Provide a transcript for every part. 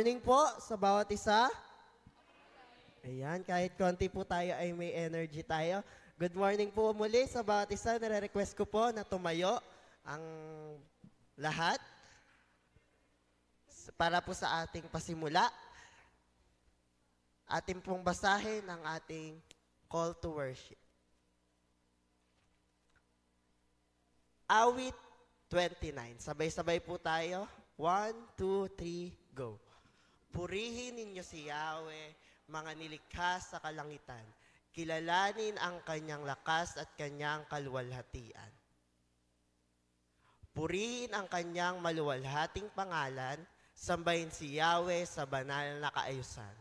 morning po sa bawat isa. Ayan, kahit konti po tayo ay may energy tayo. Good morning po muli sa bawat isa. Nare-request ko po na tumayo ang lahat para po sa ating pasimula. Ating pong basahin ang ating call to worship. Awit 29. Sabay-sabay po tayo. 1, 2, 3, go. Purihin ninyo si Yahweh, mga nilikha sa kalangitan. Kilalanin ang kanyang lakas at kanyang kaluwalhatian. Purihin ang kanyang maluwalhating pangalan, sambahin si Yahweh sa banal na kaayusan.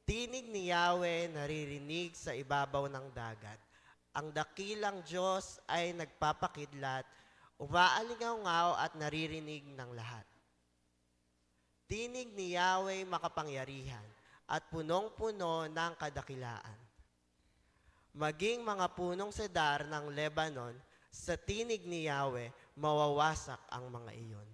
Tinig ni Yahweh naririnig sa ibabaw ng dagat. Ang dakilang Diyos ay nagpapakidlat, umaalingaw-ngaw at naririnig ng lahat. Tinig ni Yahweh makapangyarihan at punong-puno ng kadakilaan. Maging mga punong sedar ng Lebanon, sa tinig ni Yahweh mawawasak ang mga iyon.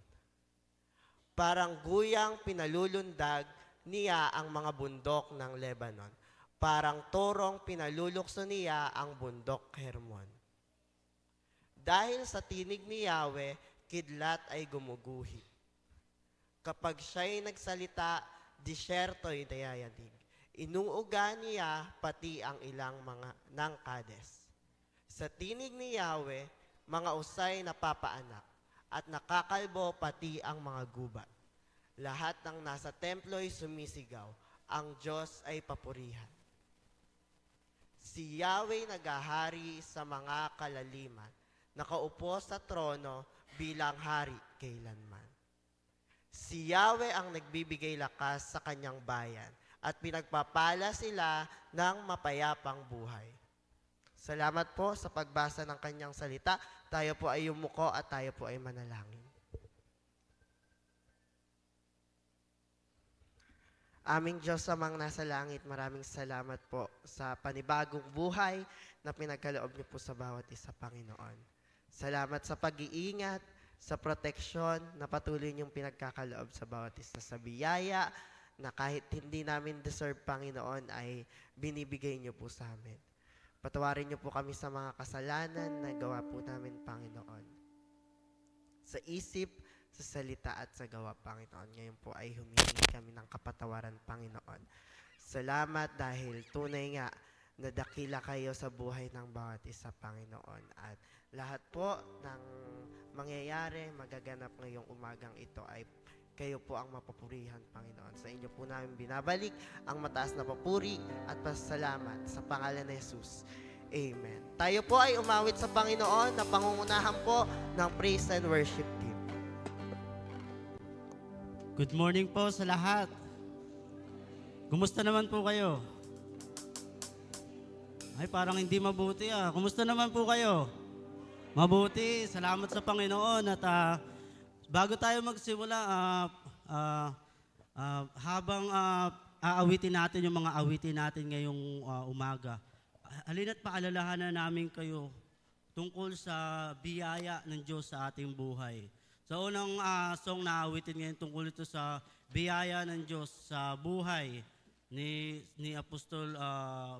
Parang guyang pinalulundag niya ang mga bundok ng Lebanon. Parang torong pinalulukso niya ang bundok Hermon. Dahil sa tinig ni Yahweh, kidlat ay gumuguhi. Kapag siya'y nagsalita, disyerto'y nayayanig. Inuuga niya pati ang ilang mga ng Kades. Sa tinig ni Yahweh, mga usay napapaanak at nakakalbo pati ang mga gubat. Lahat ng nasa templo'y sumisigaw, ang Diyos ay papurihan. Si Yahweh nagahari sa mga kalaliman, nakaupo sa trono bilang hari kailanman. Si Yahweh ang nagbibigay lakas sa kanyang bayan at pinagpapala sila ng mapayapang buhay. Salamat po sa pagbasa ng kanyang salita. Tayo po ay yumuko at tayo po ay manalangin. Aming Diyos amang nasa langit, maraming salamat po sa panibagong buhay na pinagkaloob niyo po sa bawat isa, Panginoon. Salamat sa pag-iingat, sa proteksyon na patuloy niyong pinagkakaloob sa bawat isa, sa biyaya na kahit hindi namin deserve, Panginoon, ay binibigay niyo po sa amin. Patawarin niyo po kami sa mga kasalanan na gawa po namin, Panginoon. Sa isip, sa salita at sa gawa, Panginoon. Ngayon po ay humingi kami ng kapatawaran, Panginoon. Salamat dahil tunay nga na dakila kayo sa buhay ng bawat isa, Panginoon. At lahat po ng mangyayari, magaganap ngayong umagang ito ay kayo po ang mapapurihan, Panginoon. Sa inyo po namin binabalik ang mataas na papuri at pasalamat sa pangalan ni Jesus. Amen. Tayo po ay umawit sa Panginoon na pangungunahan po ng praise and worship team. Good morning po sa lahat. Kumusta naman po kayo? Ay, parang hindi mabuti ah. Kumusta naman po kayo? Mabuti. Salamat sa Panginoon. At bago tayo magsimula, habang aawitin natin yung mga awitin natin ngayong umaga, halina't paalalahanan namin kayo tungkol sa biyaya ng Diyos sa ating buhay. Sa unang song na awitin ngayon tungkol ito sa biyaya ng Diyos sa buhay ni Apostol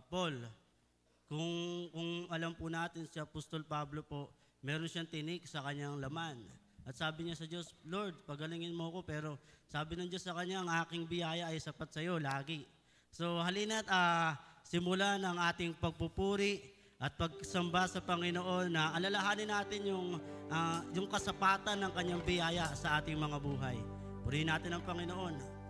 Paul. Kung alam po natin si Apostol Pablo po, meron siyang tinik sa kanyang laman. At sabi niya sa Diyos, Lord, pagalingin mo ko, pero sabi ng Diyos sa kanya, ang aking biyaya ay sapat sa iyo lagi. So halina't simulan ng ating pagpupuri at pagsamba sa Panginoon na alalahanin natin yung kasapatan ng kanyang biyaya sa ating mga buhay. Purihin natin ang Panginoon.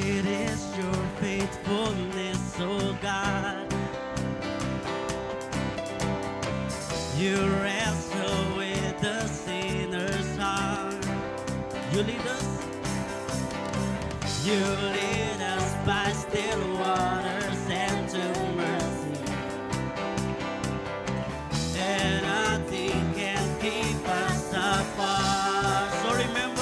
Great is your faithfulness, O God. You wrestle with the sinner's heart. You lead us. You lead us by still waters and to mercy. And nothing can keep us apart. So remember.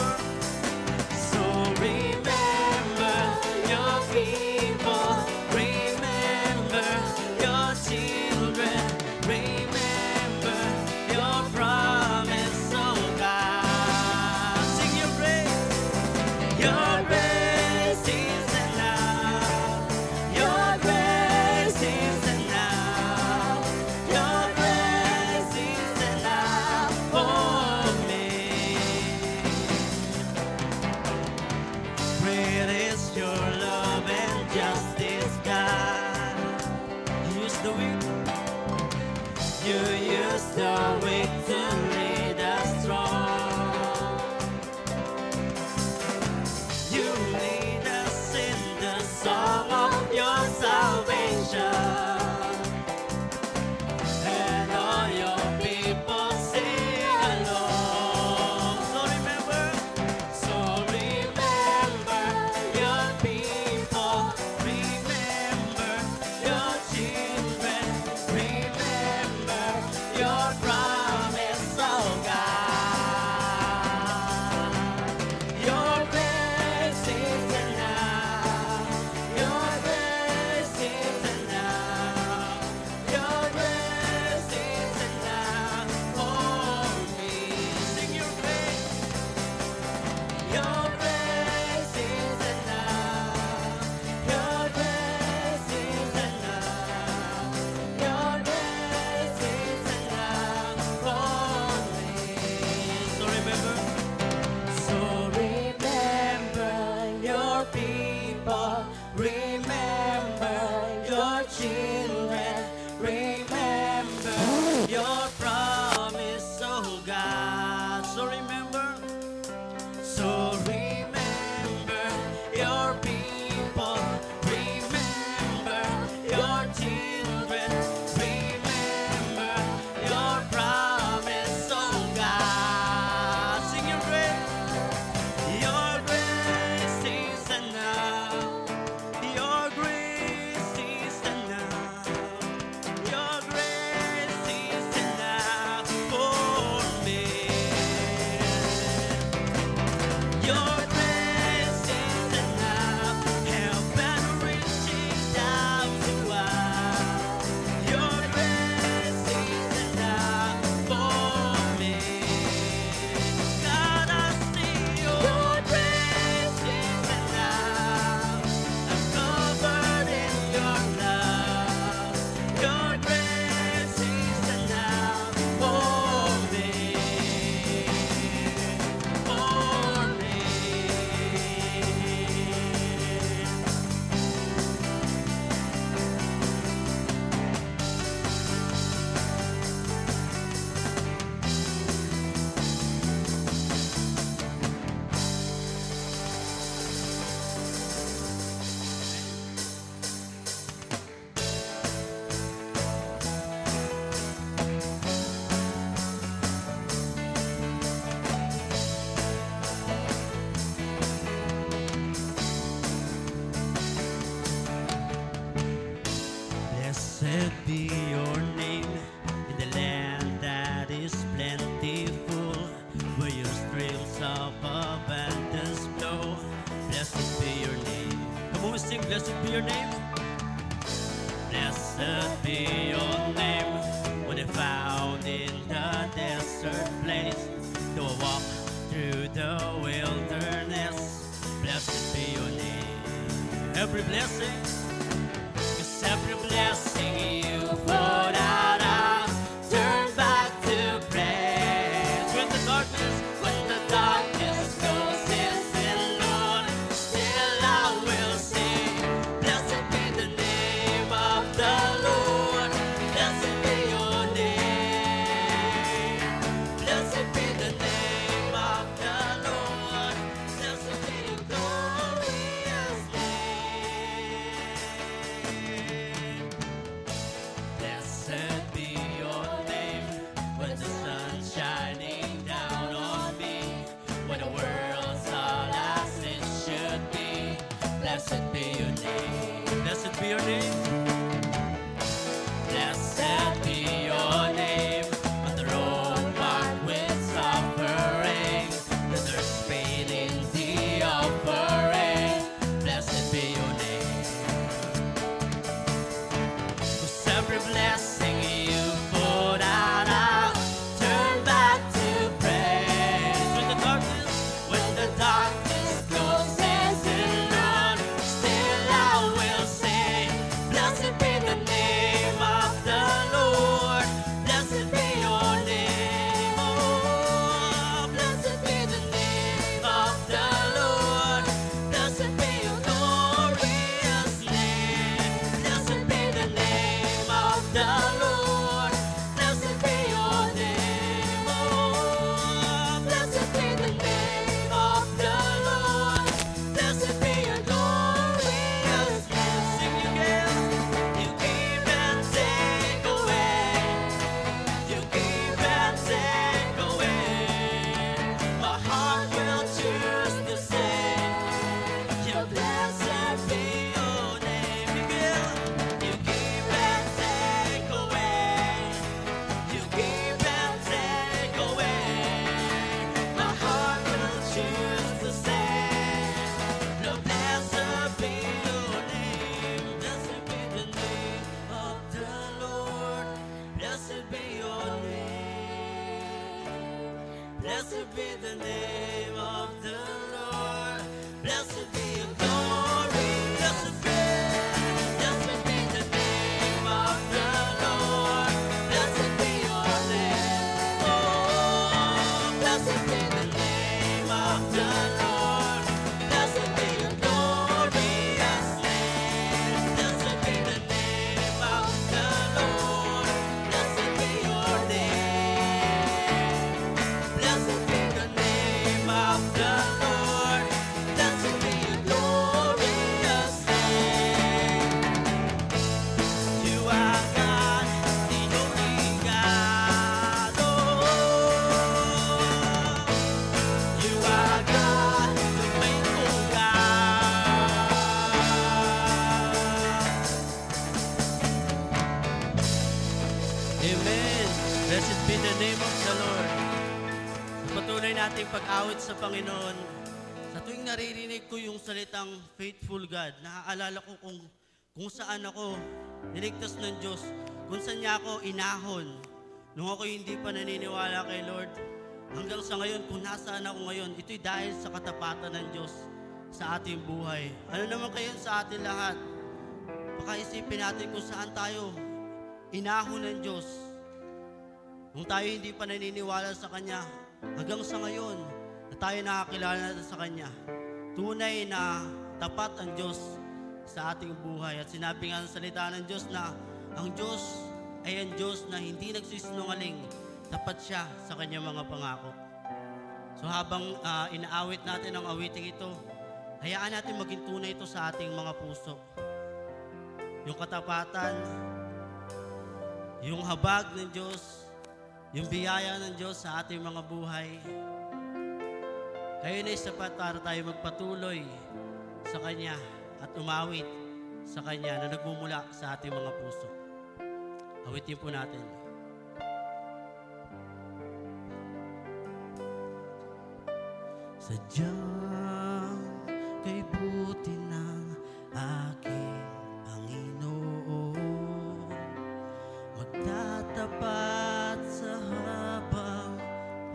children remember your promise, oh God. So remember your people, remember your children, remember your promise, oh God. Sing your grace is enough. Your grace is enough. Your grace is enough for me. Your grace is enough. Help and reaching down to us. Your grace is enough for me. God, I see your grace is enough. I'm covered in your love. Your grace is enough for me. For me. Blessed be your name in the land that is plentiful, where your streams of abundance flow. Blessed be your name. Come on, we sing, blessed be your name. Blessed be your name when they're found in the desert place. Though I walk through the wilderness, blessed be your name. Every blessing. 'Cause every blessing you poured out, I'll turn back to praise. When the darkness goes in, Lord, still I will sing. Blessed be the name of the Lord. Blessed be your name. Blessed be the name of the Lord. Blessed be your glorious name. Blessed be your name when the sun's shining down on me, when the world's all as it should be. Blessed be your name. Blessed be your name. Blessed be your name on the road marked with suffering, the thirst pain in the offering. Blessed be your name. 'Cause every blessing you put out, I'll turn back to praise. When the darkness goes in, Lord, still I will sing. Blessed be the name of the Lord. Blessed be your name. Oh, blessed be the name of the Lord. Blessed be your glorious name. Blessed be the name of the Blessed be the name of the Lord. Sa patuloy nating pag-awit sa Panginoon, sa tuwing naririnig ko yung salitang faithful God, naaalala ko kung saan ako niligtas ng Diyos, kung saan niya ako inahon. Nung ako hindi pa naniniwala kay Lord, hanggang sa ngayon, kung nasaan ako ngayon, ito'y dahil sa katapatan ng Diyos sa ating buhay. Ano naman kayo sa atin lahat? Pakaisipin natin kung saan tayo inahon ng Diyos. Nung tayo hindi pa naniniwala sa Kanya, hanggang sa ngayon, na tayo nakakilala natin sa Kanya, tunay na tapat ang Diyos sa ating buhay. At sinabi nga sa salita ng Diyos na ang Diyos ay ang Diyos na hindi nagsisinungaling, tapat siya sa Kanyang mga pangako. So habang inaawit natin ang awiting ito, hayaan natin maging tunay ito sa ating mga puso. Yung katapatan, yung habag ng Diyos, yung biyaya ng Diyos sa ating mga buhay, ayun ay sapat para tayo magpatuloy sa Kanya at umawit sa Kanya na nagmumula sa ating mga puso. Awitin po natin. Sadyang kay buti ng aking Panginoon, magtatapat sa habang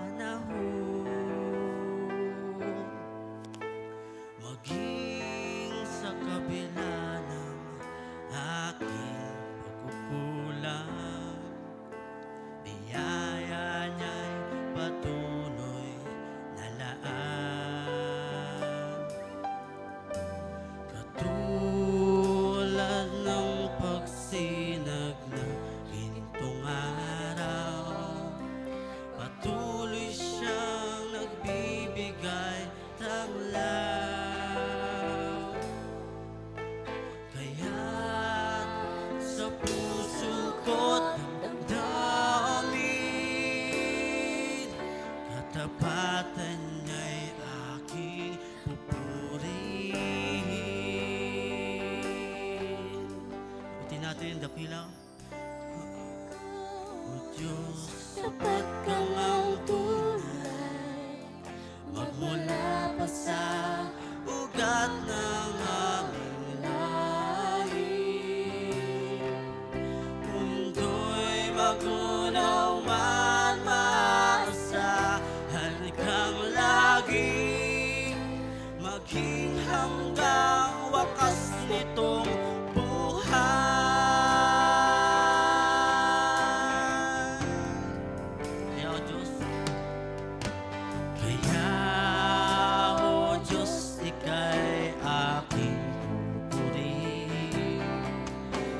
panahon, maging sa kabila ng aking pagkukulang, biyaya niya'y patuloy na laan. Katulad ng pagsinag ng gintong araw, patuloy siyang nagbibigay tanglaw. Kaya't sa puso ko't damdamin, katapatan niya'y aking pupurihin. Buti natin yung dakilang. O Diyos, sapat kang ang tunay, magmula pa sa ugat ng aming lahi. Mundo'y magunaw man, maasahan kang lagi, maging hanggang wakas nitong buhay. Kaya o Diyos, ika'y aking pupurihin.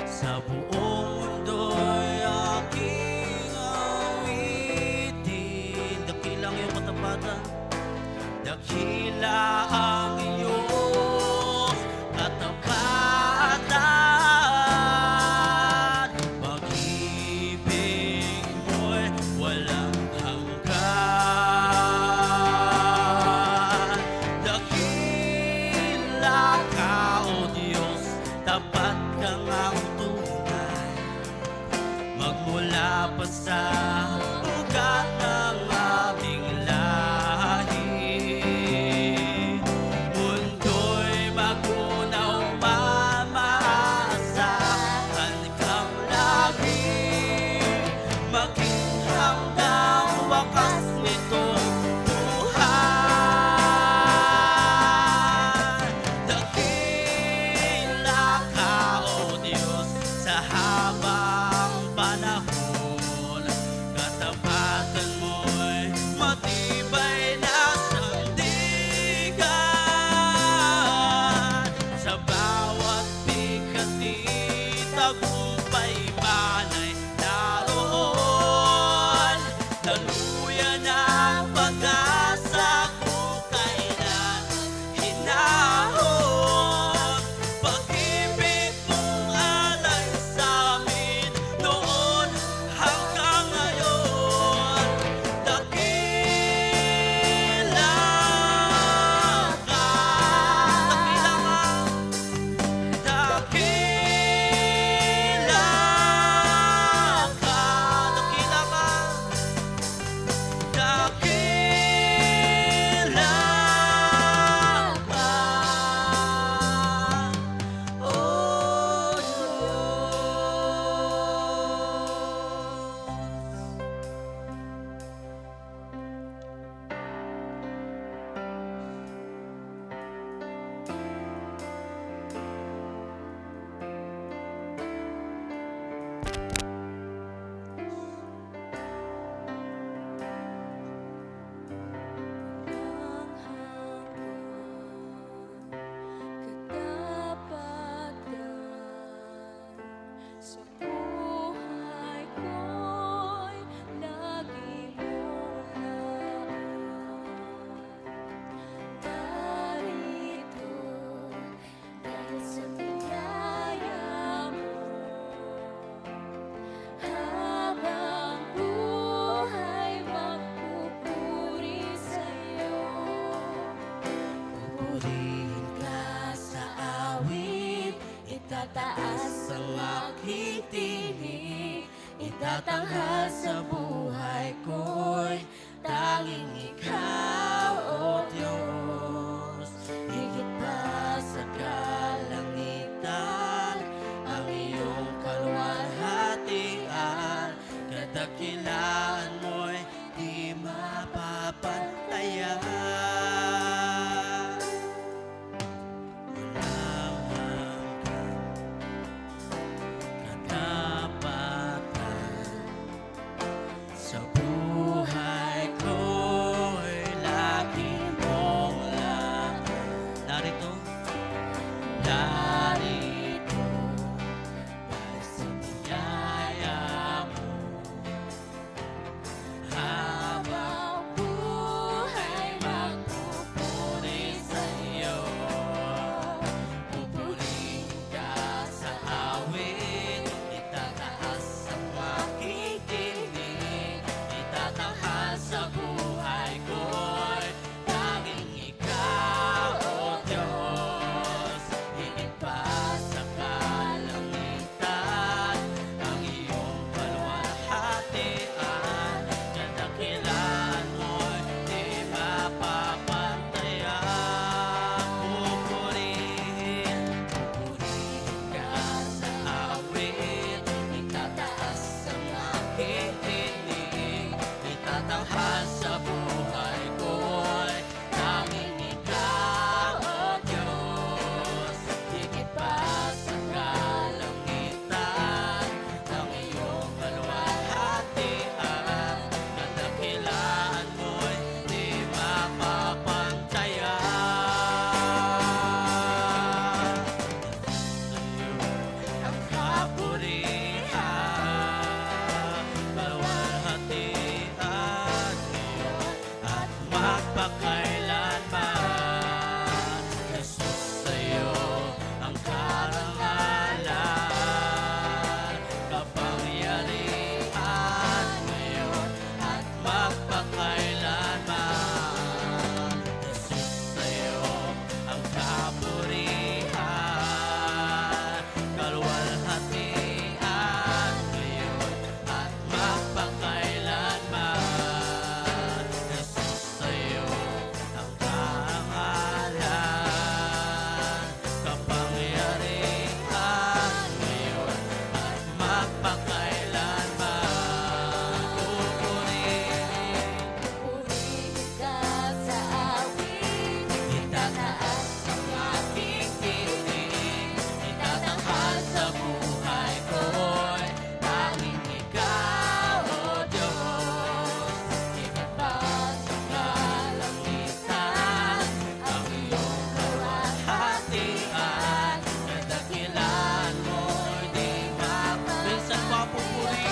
Sa buong mundo'y aking awitin. Dakilang iyong katapatan, dakila ang iyong katapatan. Pag-ibig mo'y walang hanggan. Dakila ka, O Diyos, tapat kang ang tunay, magmula pa sa ugat ng aming lahi. Mundo'y magunaw man, maaasahan kang lagi, maging hanggang wakas nitong buhay. Dakila ka, O Diyos, sa habang panahon, katapatan mo'y matibay na sandigan. Sa bawat bigati, tagumpay man ay naroon. Daluyan ang pag-asa kung kailan hinahon. Pag-ibig mong alay sa amin noon hanggang ngayon. Dakila ka, dakila ka, dakila aking tinig, itatanghal sa buhay ko'y tanging ikaw, O Diyos. Higit pa sa kalangitan, ang iyong kaluwalhatian, kadakilaan mo'y di mapapantayan. Walang hanggang katapatan, sa buhay ko'y lagi mong lakad. Narito dahil sa biyaya mo, habang buhay magpupuri sa iyo. Pupurihin ka sa awit, itataas ang aking tinig, itatanghal sa buhay ko'y tanging ikaw, O Diyos. Higit pa sa kalangitan, ang iyong kaluwalhatian, kadakilaan mo'y di mapapantayan. Pupurihin ka sa awit, itataas ang aking tinig, itatanghal sa buhay ko'y tanging ikaw, O Diyos. Higit pa sa kalangitan, ang iyong kaluwalhatian, kadakilaan mo'y di mapapantayan. Sa'yo ang kapurihan, kaluwalhatian ngayon at magpakailanman. Jesus, sa'yo ang karangalan, kapangyarihan ngayon at magpakailanman. Jesus, sa'yo ang kapurihan, kaluwalhatian ngayon at magpakailanman. Jesus, sa'yo ang karangalan, kapangyarihan ngayon at magpakailanman. Pupurihin ka sa awit, itataas ang aking tinig, itatanghal sa buhay ko'y tanging ikaw, O Diyos. Higit pa sa kalangitan, ang iyong kaluwalhatian, kadakilaan mo'y di mapapantayan. Minsan pa pupurihin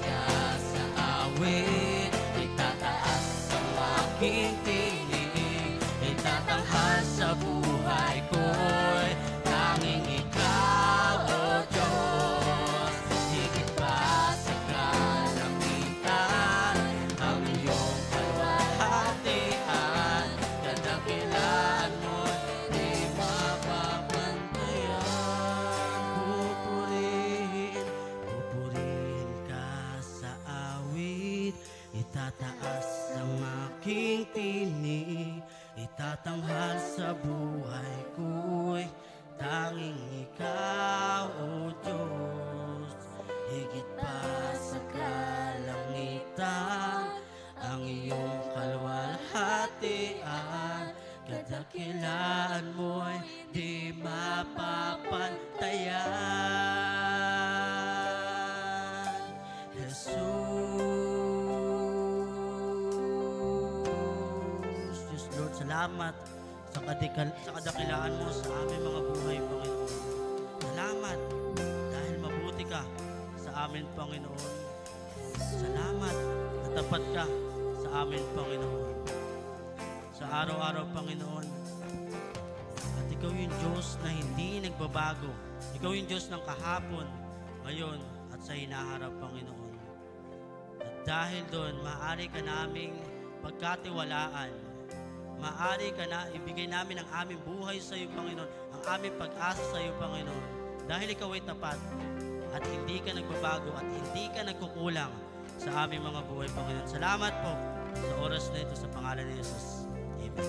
ka sa awit, itataas ang aking tinig, itatanghal sa buhay ko'y tanging ikaw, O Diyos. Higit pa sa kalangitan, ang iyong kaluwalhatian, kadakilaan mo'y di mapapantayan. Pupurihin ka sa awit, itataas ang aking tinig, itatanghal sa buhay ko'y tanging ikaw, O Diyos. Higit pa sa kalangitan, ang iyong kaluwalhatian, kadakilaan mo'y di mapapantayan. Jesus. Diyos Lord, salamat sa kadakilaan mo sa aming mga buhay, Panginoon. Salamat dahil mabuti ka sa amin, Panginoon. Salamat na tapat ka sa amin, Panginoon. Sa araw-araw, Panginoon, at ikaw yung Diyos na hindi nagbabago. Ikaw yung Diyos ng kahapon, ngayon, at sa hinaharap, Panginoon. At dahil doon, maaari ka naming pagkatiwalaan. Maaari ka na ibigay namin ang aming buhay sa iyo, Panginoon. Ang ang aming pag-asa sa iyo, Panginoon. Dahil ikaw ay tapat at hindi ka nagbabago at hindi ka nagkukulang sa aming mga buhay, Panginoon. Salamat po sa oras na ito sa pangalan ni Jesus. Amen.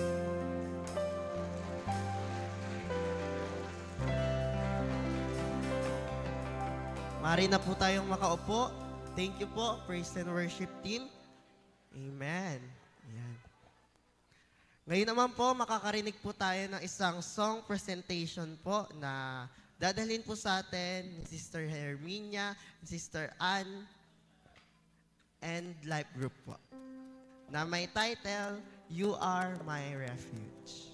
Mari na po tayong makaupo. Thank you po, Praise and Worship Team. Amen. Ayan. Ngayon naman po, makakarinig po tayo ng isang song presentation po na dadalhin po sa atin ni Sister Herminia, Sister Ann, and Life Group po. Na may title, You Are My Refuge.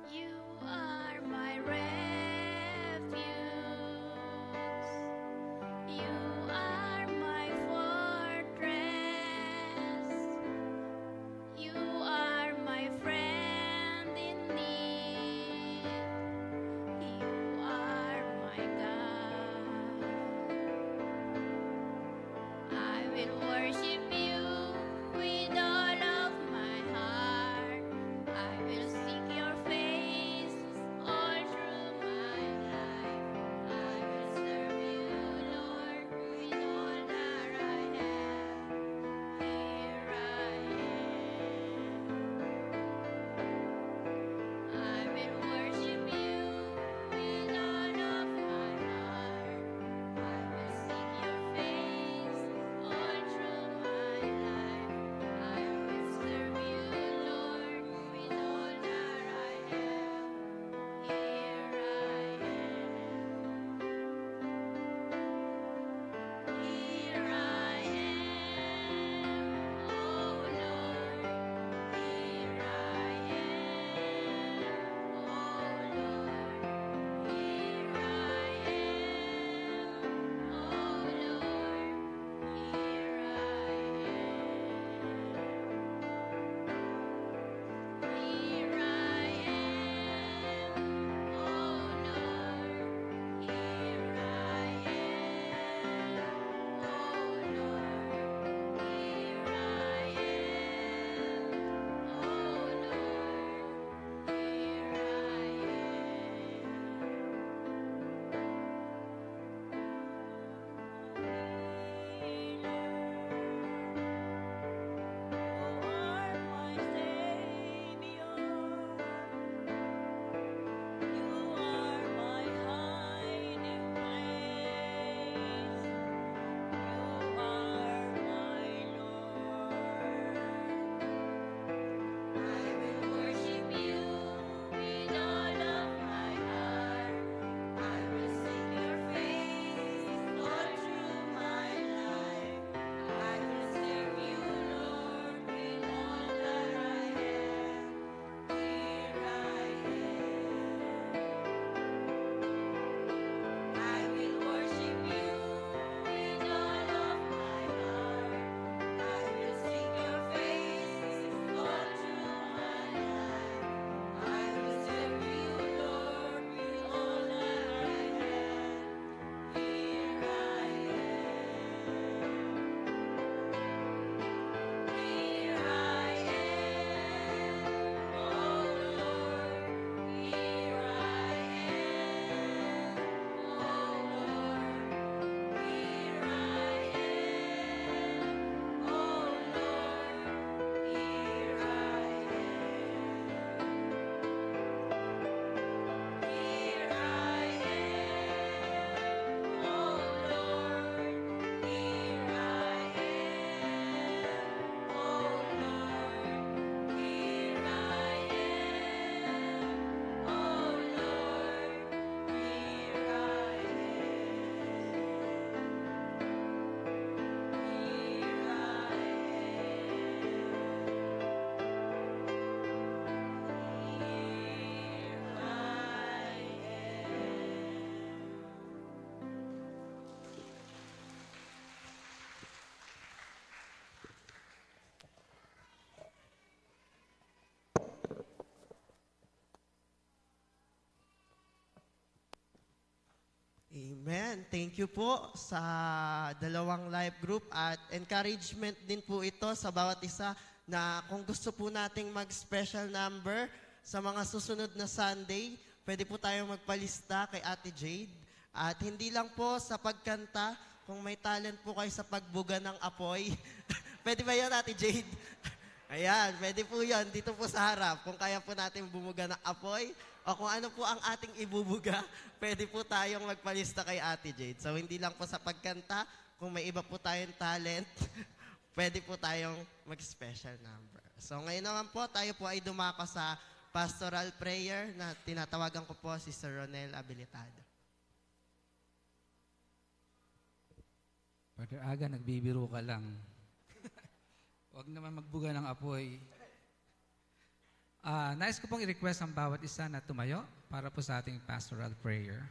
You are my thank you po sa dalawang life group at encouragement din po ito sa bawat isa na kung gusto po nating mag-special number sa mga susunod na Sunday, pwede po tayong magpalista kay Ate Jade. At hindi lang po sa pagkanta, kung may talent po kayo sa pagbuga ng apoy, pwede ba yun, Ate Jade? Ayan, pwede po yun. Dito po sa harap, kung kaya po natin bumuga ng apoy, o kung ano po ang ating ibubuga, pwede po tayong magpalista kay Ate Jade. So, hindi lang po sa pagkanta, kung may iba po tayong talent, pwede po tayong mag-special number. So, ngayon naman po, tayo po ay dumako sa pastoral prayer na tinatawagan ko po si Sir Ronel Abilitado. Brother Aga, nagbibiro ka lang. Huwag naman magbuga ng apoy. Nais ko pong i-request ang bawat isa na tumayo para po sa ating pastoral prayer.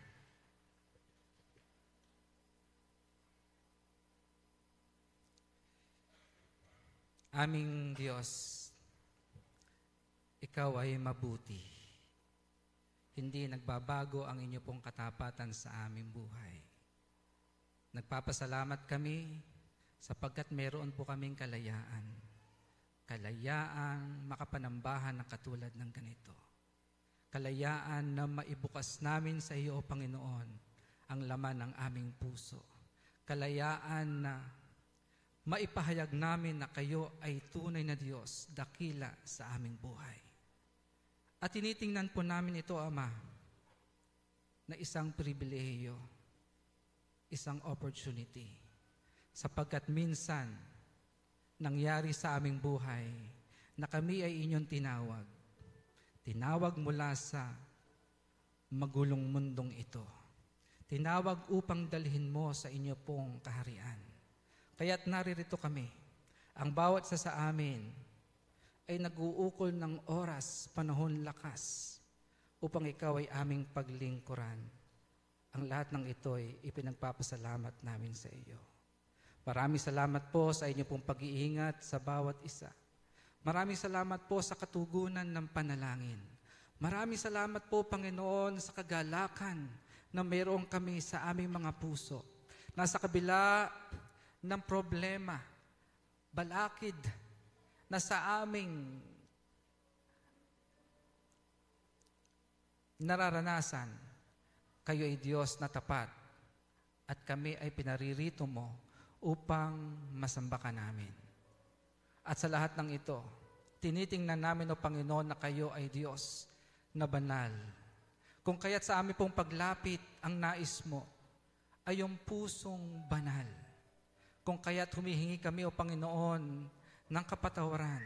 Aming Diyos, Ikaw ay mabuti. Hindi nagbabago ang inyo pong katapatan sa aming buhay. Nagpapasalamat kami sapagkat meron po kaming kalayaan. Kalayaan makapanambahan ng katulad ng ganito. Kalayaan na maibukas namin sa iyo, O Panginoon, ang laman ng aming puso. Kalayaan na maipahayag namin na kayo ay tunay na Diyos, dakila sa aming buhay. At tinitingnan po namin ito, Ama, na isang pribilehiyo, isang opportunity, sapagkat minsan nangyari sa aming buhay na kami ay inyong tinawag. Tinawag mula sa magulong mundong ito. Tinawag upang dalhin mo sa inyo pong kaharian. Kaya't naririto kami. Ang bawat sa amin ay nag-uukol ng oras, panahon, lakas upang ikaw ay aming paglingkuran. Ang lahat ng ito ay ipinagpapasalamat namin sa iyo. Maraming salamat po sa inyo pong pag-iingat sa bawat isa. Maraming salamat po sa katugunan ng panalangin. Maraming salamat po, Panginoon, sa kagalakan na mayroon kami sa aming mga puso. Nasa kabila ng problema, balakid na sa aming nararanasan, kayo ay Diyos na tapat at kami ay pinaririto mo upang masamba ka namin. At sa lahat ng ito, tinitingnan namin, O Panginoon, na kayo ay Diyos na banal. Kung kaya't sa amin pong paglapit, ang nais mo ay yung pusong banal. Kung kaya't humihingi kami, O Panginoon, ng kapatawaran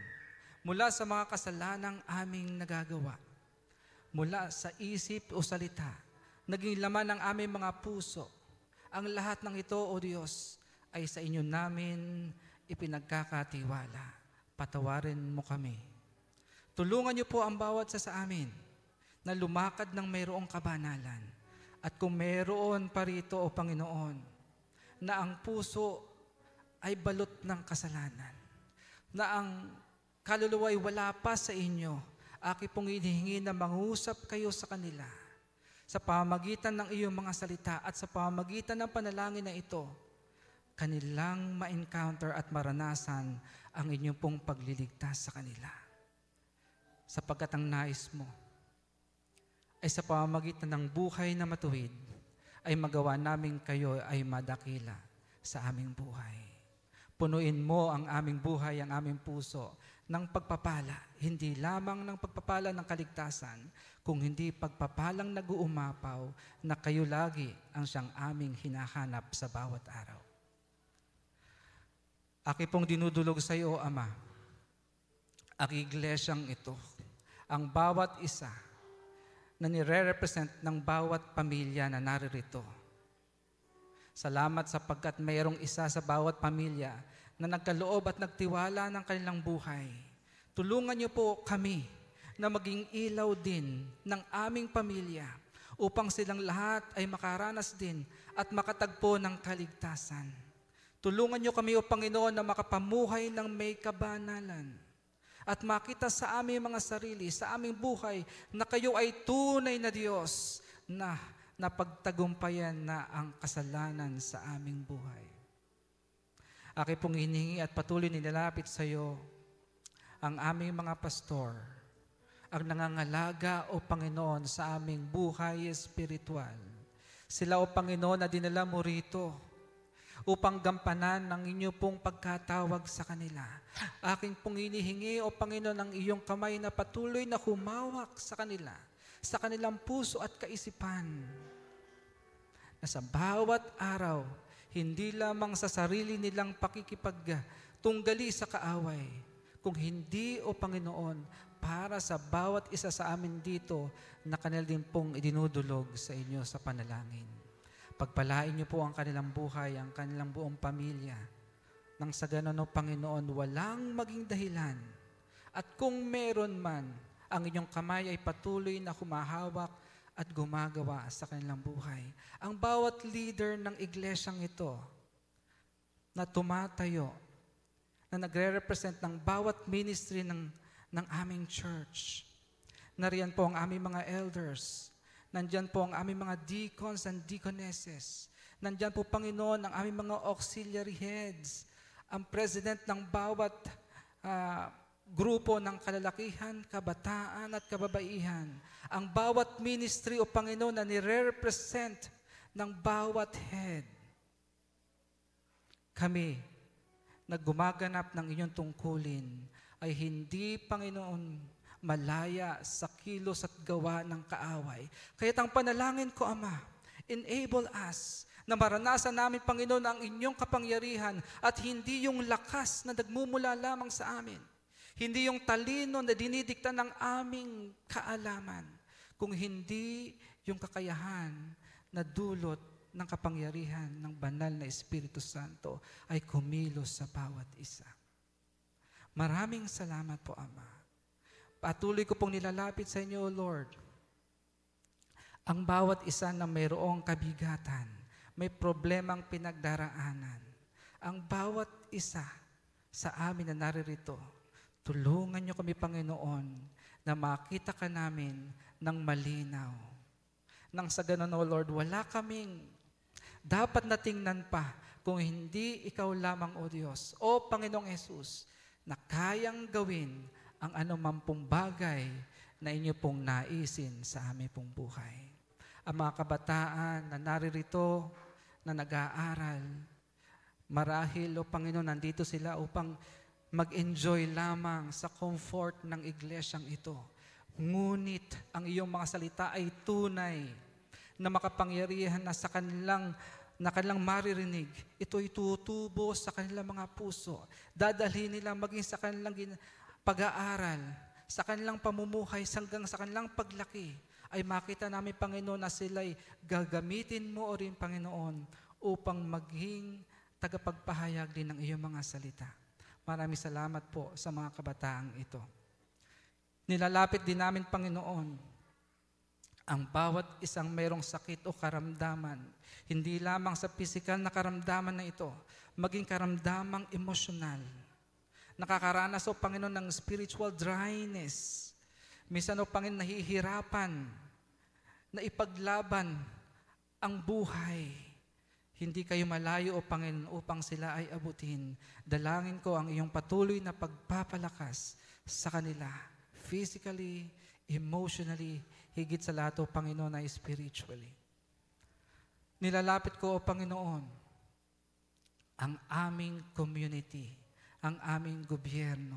mula sa mga kasalanang aming nagagawa, mula sa isip o salita, naging laman ng aming mga puso. Ang lahat ng ito, O Diyos, ay sa inyo namin ipinagkakatiwala. Patawarin mo kami. Tulungan niyo po ang bawat sa amin na lumakad ng mayroong kabanalan. At kung mayroon pa rito, O Panginoon, na ang puso ay balot ng kasalanan, na ang kaluluwa ay wala pa sa inyo, aki pong hinihingi na mangusap kayo sa kanila sa pamamagitan ng iyong mga salita at sa pamamagitan ng panalangin na ito, kanilang ma-encounter at maranasan ang inyong pong pagliligtas sa kanila. Sapagkat ang nais mo ay sa pamamagitan ng buhay na matuwid, ay magawa namin kayo ay madakila sa aming buhay. Punuin mo ang aming buhay, ang aming puso ng pagpapala, hindi lamang ng pagpapala ng kaligtasan, kung hindi pagpapalang nag-uumapaw na kayo lagi ang siyang aming hinahanap sa bawat araw. Aki pong dinudulog sa iyo, Ama, ang iglesyang ito, ang bawat isa na nire-represent ng bawat pamilya na naririto. Salamat sapagkat mayroong isa sa bawat pamilya na nagkaloob at nagtiwala ng kanilang buhay. Tulungan niyo po kami na maging ilaw din ng aming pamilya upang silang lahat ay makaranas din at makatagpo ng kaligtasan. Tulungan niyo kami, O Panginoon, na makapamuhay ng may kabanalan at makita sa aming mga sarili, sa aming buhay, na kayo ay tunay na Diyos na na pagtagumpayan na ang kasalanan sa aming buhay. Aking pong hinihingi at patuloy nilalapit sa iyo ang aming mga pastor, ang nangangalaga, O Panginoon, sa aming buhay espiritual. Sila, O Panginoon, na dinala mo rito upang gampanan ng inyo pong pagkatawag sa kanila. Aking pong hinihingi, O Panginoon, ang iyong kamay na patuloy na humawak sa kanila, sa kanilang puso at kaisipan, na sa bawat araw, hindi lamang sa sarili nilang pakikipagtunggali sa kaaway, kung hindi, O Panginoon, para sa bawat isa sa amin dito na kanila din pong idinudulog sa inyo sa panalangin. Pagpalain niyo po ang kanilang buhay, ang kanilang buong pamilya, nang sa ganon, O Panginoon, walang maging dahilan. At kung meron man, ang inyong kamay ay patuloy na humahawak at gumagawa sa kanilang buhay. Ang bawat leader ng iglesyang ito na tumatayo, na nagre-represent ng bawat ministry ng aming church. Nariyan po ang aming mga elders. Nandyan po ang aming mga deacons and deaconesses. Nandyan po, Panginoon, ang aming mga auxiliary heads. Ang president ng bawat grupo ng kalalakihan, kabataan at kababaihan. Ang bawat ministry, O Panginoon, na nire-represent ng bawat head. Kami, na gumaganap ng inyong tungkulin, ay hindi, Panginoon, malaya sa kilos at gawa ng kaaway. Kaya't ang panalangin ko, Ama, enable us na maranasan namin, Panginoon, ang inyong kapangyarihan at hindi yung lakas na nagmumula lamang sa amin. Hindi yung talino na dinidikta ng aming kaalaman, kung hindi yung kakayahan na dulot ng kapangyarihan ng banal na Espiritu Santo ay kumilos sa bawat isa. Maraming salamat po, Ama. Patuloy ko pong nilalapit sa inyo, O Lord, ang bawat isa na mayroong kabigatan, may problemang pinagdaraanan. Ang bawat isa sa amin na naririto, tulungan niyo kami, Panginoon, na makita ka namin ng malinaw. Nang sa ganon, O Lord, wala kaming dapat natingnan pa kung hindi ikaw lamang, O Diyos, O Panginoong Yesus, na kayang gawin ang anumang pong bagay na inyo pong naisin sa aming pong buhay. Ang mga kabataan na naririto, na nag-aaral, marahil, O Panginoon, nandito sila upang mag-enjoy lamang sa comfort ng iglesyang ito. Ngunit ang iyong mga salita ay tunay na makapangyarihan na sa kanilang maririnig. Ito'y tutubo sa kanilang mga puso. Dadalhin nila maging sa kanilang pag-aaral, sa kanilang pamumuhay, hanggang sa kanilang paglaki, ay makita namin, Panginoon, na sila'y gagamitin mo o rin, Panginoon, upang maging tagapagpahayag din ng iyong mga salita. Maraming salamat po sa mga kabataang ito. Nilalapit din namin, Panginoon, ang bawat isang mayroong sakit o karamdaman, hindi lamang sa pisikal na karamdaman na ito, maging karamdamang emosyonal. Nakakaranas, O Panginoon, ng spiritual dryness. Minsan, O Panginoon, nahihirapan na ipaglaban ang buhay. Hindi kayo malayo, O Panginoon, upang sila ay abutin. Dalangin ko ang iyong patuloy na pagpapalakas sa kanila, physically, emotionally, higit sa lahat, O Panginoon, ay spiritually. Nilalapit ko, O Panginoon, ang aming community, ang aming gobyerno,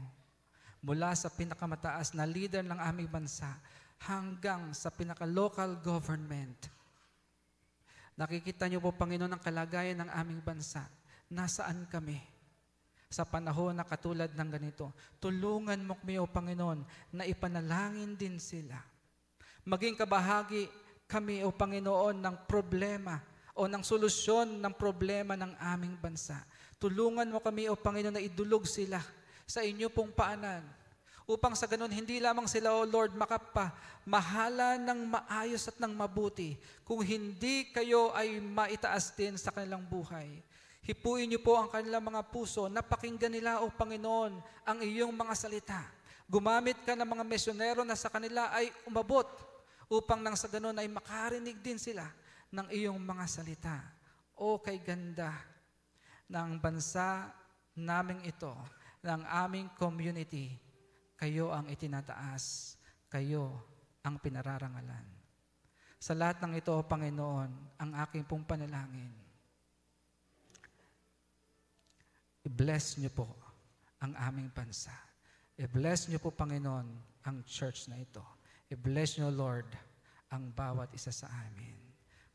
mula sa pinakamataas na leader ng aming bansa hanggang sa pinaka-local government. Nakikita niyo po, Panginoon, ang kalagayan ng aming bansa. Nasaan kami sa panahon na katulad ng ganito? Tulungan mo kami, O Panginoon, na ipanalangin din sila. Maging kabahagi kami, O Panginoon, ng problema o ng solusyon ng problema ng aming bansa. Tulungan mo kami, O Panginoon, na idulog sila sa inyo pong paanan, upang sa ganun, hindi lamang sila, O Lord, makapamahala ng maayos at ng mabuti, kung hindi kayo ay maitaas din sa kanilang buhay. Hipuin niyo po ang kanilang mga puso, napakinggan nila, O Panginoon, ang iyong mga salita. Gumamit ka ng mga misyonero na sa kanila ay umabot, upang nang sa ganun ay makarinig din sila ng iyong mga salita. O kay ganda ng bansa naming ito, ng aming community, kayo ang itinataas, kayo ang pinararangalan. Sa lahat ng ito, Panginoon, ang aking pong panalangin, i-bless niyo po ang aming bansa. I-bless niyo po, Panginoon, ang church na ito. I-bless niyo, Lord, ang bawat isa sa amin.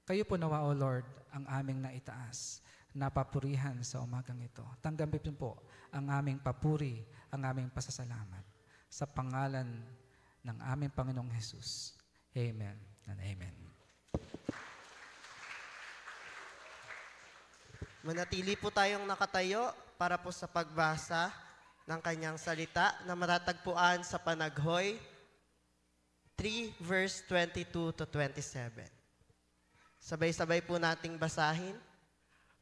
Kayo po nawa, O Lord, ang aming naitaas, napapurihan sa umagang ito. Tanggapin po ang aming papuri, ang aming pasasalamat. Sa pangalan ng aming Panginoong Jesus. Amen and amen. Manatili po tayong nakatayo para po sa pagbasa ng kanyang salita na matatagpuan sa Panaghoy 3 verse 22 to 27. Sabay-sabay po nating basahin.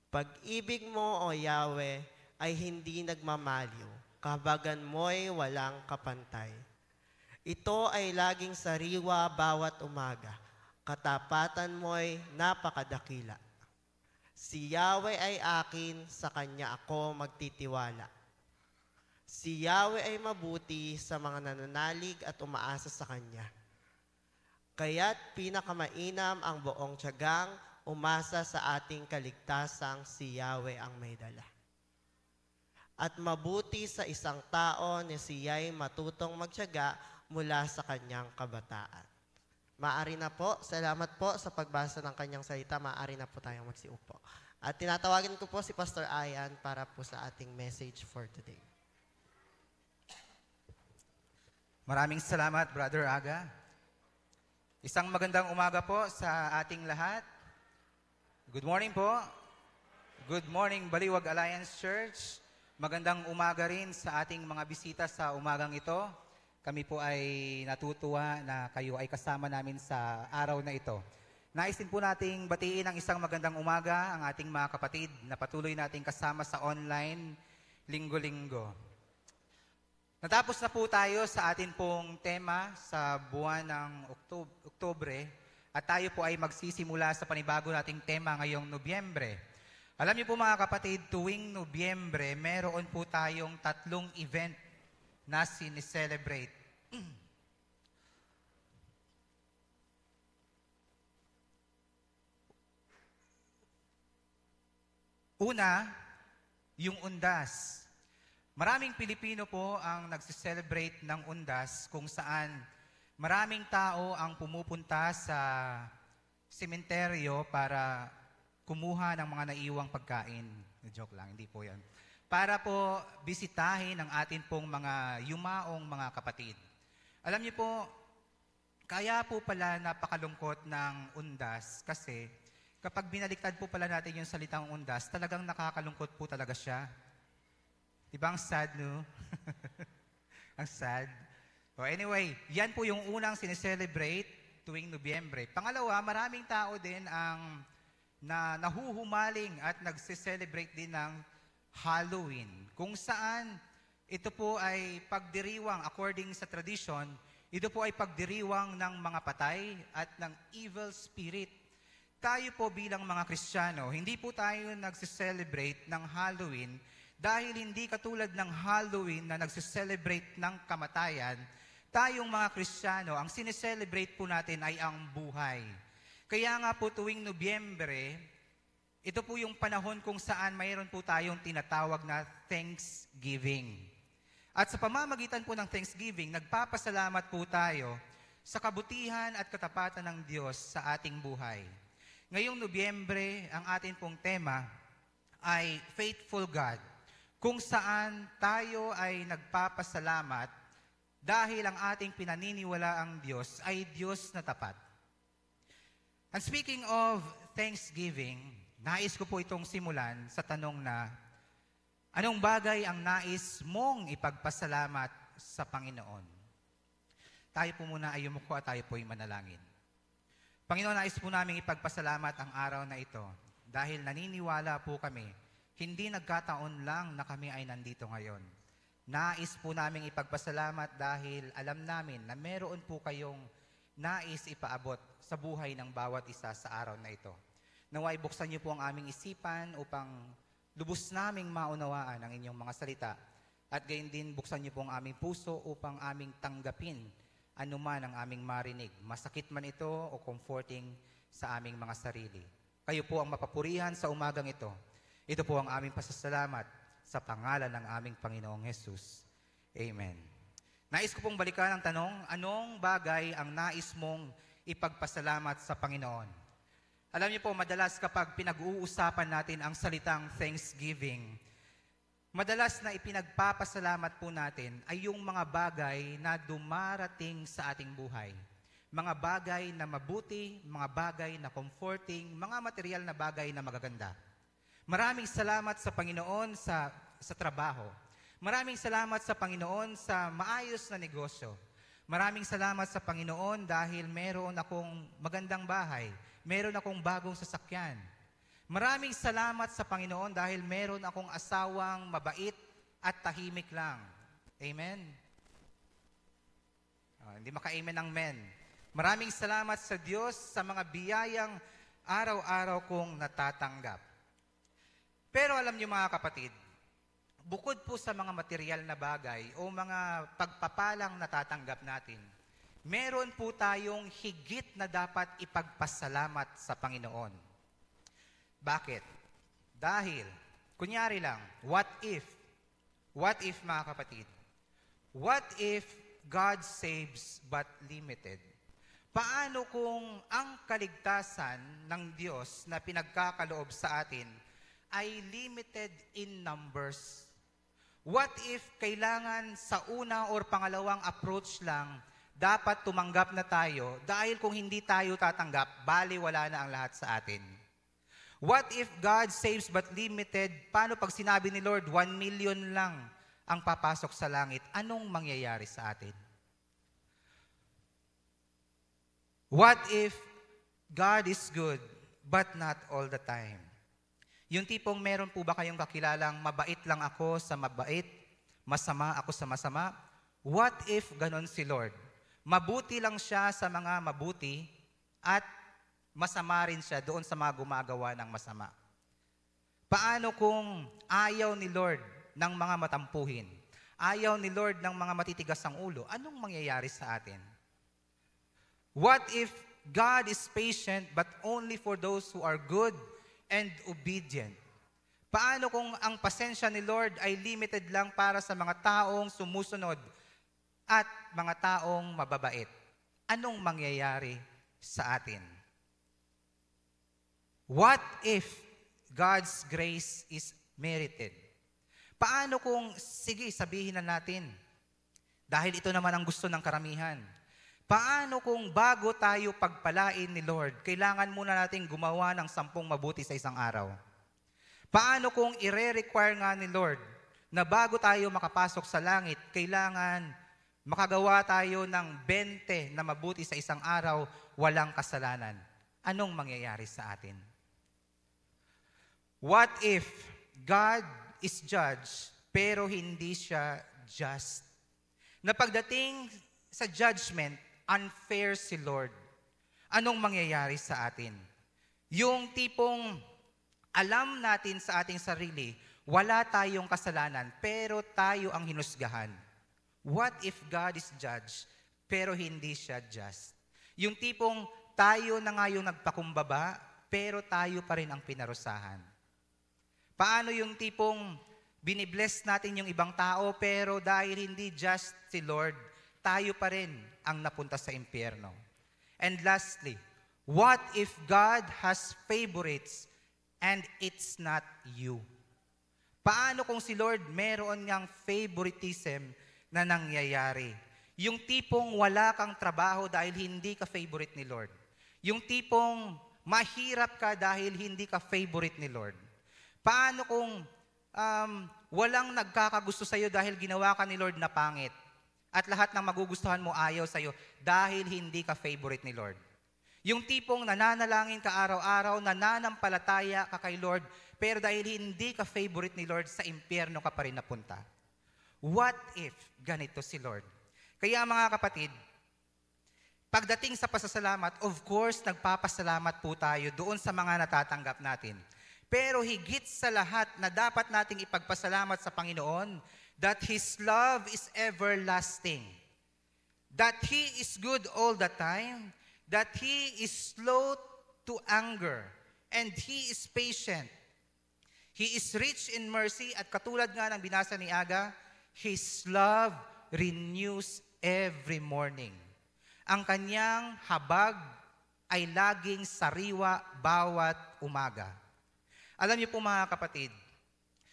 Pag-ibig mo, O Yahweh, ay hindi nagmamaliw. Kahabagan mo'y walang kapantay. Ito ay laging sariwa bawat umaga. Katapatan mo'y napakadakila. Si Yahweh ay akin, sa Kanya ako magtitiwala. Si Yahweh ay mabuti sa mga nananalig at umaasa sa Kanya. Kaya't pinakamainam ang buong tiyagang umasa sa ating kaligtasang si Yahweh ang may dala. At mabuti sa isang tao na siya'y matutong magtiyaga mula sa kanyang kabataan. Maari na po, salamat po sa pagbasa ng kanyang salita, maari na po tayong magsiupo. At tinatawagan ko po si Pastor Ayan para po sa ating message for today. Maraming salamat, Brother Aga. Isang magandang umaga po sa ating lahat. Good morning po. Good morning, Baliwag Alliance Church. Magandang umaga rin sa ating mga bisita sa umagang ito. Kami po ay natutuwa na kayo ay kasama namin sa araw na ito. Nais din po nating batiin ng isang magandang umaga ang ating mga kapatid na patuloy nating kasama sa online linggo-linggo. Natapos na po tayo sa atin pong tema sa buwan ng Oktubre at tayo po ay magsisimula sa panibago nating tema ngayong Nobyembre. Alam niyo po mga kapatid, tuwing Nobyembre, meron po tayong 3 event na sineselebrate. Una, yung Undas. Maraming Pilipino po ang nagsiselebrate ng Undas kung saan maraming tao ang pumupunta sa sementeryo para kumuha ng mga naiwang pagkain. Joke lang, hindi po yan. Para po bisitahin ang atin pong mga yumaong mga kapatid. Alam niyo po, kaya po pala napakalungkot ng Undas kasi kapag binaliktad po pala natin yung salitang Undas, talagang nakakalungkot po talaga siya. Diba ang sad, no? Ang sad. So anyway, yan po yung unang sineselebrate tuwing Nobyembre. Pangalawa, maraming tao din ang nahuhumaling at nagsiselebrate din ng Halloween. Kung saan ito po ay pagdiriwang, according sa tradition, ito po ay pagdiriwang ng mga patay at ng evil spirit. Tayo po bilang mga Kristiyano, hindi po tayo nagsiselebrate ng Halloween dahil hindi katulad ng Halloween na nagsiselebrate ng kamatayan, tayong mga Kristiyano, ang sineselebrate po natin ay ang buhay. Kaya nga po tuwing Nobyembre, ito po yung panahon kung saan mayroon po tayong tinatawag na Thanksgiving. At sa pamamagitan po ng Thanksgiving, nagpapasalamat po tayo sa kabutihan at katapatan ng Diyos sa ating buhay. Ngayong Nobyembre, ang ating pong tema ay Faithful God, kung saan tayo ay nagpapasalamat dahil ang ating pinaniniwalaang Diyos ay Diyos na tapat. And speaking of Thanksgiving, nais ko po itong simulan sa tanong na, anong bagay ang nais mong ipagpasalamat sa Panginoon? Tayo po muna ay yumuko at tayo po ay manalangin. Panginoon, nais po namin ipagpasalamat ang araw na ito dahil naniniwala po kami, hindi nagkataon lang na kami ay nandito ngayon. Nais po namin ipagpasalamat dahil alam namin na meron po kayong nais ipaabot sa buhay ng bawat isa sa araw na ito. Naway buksan niyo po ang aming isipan upang lubos naming maunawaan ang inyong mga salita. At gayon din buksan niyo po ang aming puso upang aming tanggapin anuman ang aming marinig. Masakit man ito o comforting sa aming mga sarili. Kayo po ang mapapurihan sa umagang ito. Ito po ang aming pasasalamat sa pangalan ng aming Panginoong Jesus. Amen. Nais ko pong balikan ang tanong, anong bagay ang nais mong ipagpasalamat sa Panginoon? Alam niyo po, madalas kapag pinag-uusapan natin ang salitang Thanksgiving, madalas na ipinagpapasalamat po natin ay yung mga bagay na dumarating sa ating buhay. Mga bagay na mabuti, mga bagay na comforting, mga material na bagay na magaganda. Maraming salamat sa Panginoon sa trabaho. Maraming salamat sa Panginoon sa maayos na negosyo. Maraming salamat sa Panginoon dahil meron akong magandang bahay. Meron akong bagong sasakyan. Maraming salamat sa Panginoon dahil meron akong asawang mabait at tahimik lang. Amen? Hindi maka-amen ang men. Maraming salamat sa Diyos sa mga biyayang araw-araw kong natatanggap. Pero alam niyo mga kapatid, bukod po sa mga material na bagay o mga pagpapalang natatanggap natin, meron po tayong higit na dapat ipagpasalamat sa Panginoon. Bakit? Dahil, kunyari lang, what if mga kapatid, what if God saves but limited? Paano kung ang kaligtasan ng Diyos na pinagkakaloob sa atin ay limited in numbers? What if kailangan sa una or pangalawang approach lang, dapat tumanggap na tayo dahil kung hindi tayo tatanggap, baliwala na ang lahat sa atin? What if God saves but limited? Paano pag sinabi ni Lord, 1 million lang ang papasok sa langit? Anong mangyayari sa atin? What if God is good but not all the time? Yung tipong meron po ba kayong kakilalang mabait lang ako sa mabait, masama ako sa masama? What if ganon si Lord? Mabuti lang siya sa mga mabuti at masama rin siya doon sa mga gumagawa ng masama. Paano kung ayaw ni Lord ng mga matampuhin? Ayaw ni Lord ng mga matitigas ang ulo? Anong mangyayari sa atin? What if God is patient but only for those who are good and obedient? Paano kung ang pasensya ni Lord ay limited lang para sa mga taong sumusunod at mga taong mababait? Anong mangyayari sa atin? What if God's grace is merited? Paano kung, sige, sabihin na natin, dahil ito naman ang gusto ng karamihan, paano kung bago tayo pagpalain ni Lord, kailangan muna natin gumawa ng 10 mabuti sa isang araw? Paano kung ire-require nga ni Lord na bago tayo makapasok sa langit, kailangan makagawa tayo ng 20 na mabuti sa isang araw, walang kasalanan? Anong mangyayari sa atin? What if God is judge pero hindi siya just? Na pagdating sa judgment, unfair si Lord. Anong mangyayari sa atin? Yung tipong alam natin sa ating sarili, wala tayong kasalanan pero tayo ang hinusgahan. What if God is judge pero hindi siya just? Yung tipong tayo na nga yung nagpakumbaba pero tayo pa rin ang pinarusahan. Paano yung tipong binibless natin yung ibang tao pero dahil hindi just si Lord, tayo pa rin ang napunta sa impyerno? And lastly, what if God has favorites and it's not you? Paano kung si Lord meron ngang favoritism na nangyayari? Yung tipong wala kang trabaho dahil hindi ka favorite ni Lord. Yung tipong mahirap ka dahil hindi ka favorite ni Lord. Paano kung walang nagkakagusto sa'yo dahil ginawa ka ni Lord na pangit? At lahat ng magugustuhan mo ayaw sa'yo dahil hindi ka favorite ni Lord. Yung tipong nananalangin ka araw-araw, nananampalataya ka kay Lord, pero dahil hindi ka favorite ni Lord, sa impyerno ka pa rin napunta. What if ganito si Lord? Kaya mga kapatid, Pagdating sa pasasalamat, of course, nagpapasalamat po tayo doon sa mga natatanggap natin. Pero higit sa lahat na dapat nating ipagpasalamat sa Panginoon, that His love is everlasting. That He is good all the time. That He is slow to anger. And He is patient. He is rich in mercy. At katulad nga ng binasa ni Aga, His love renews every morning. Ang kanyang habag ay laging sariwa bawat umaga. Alam niyo po mga kapatid,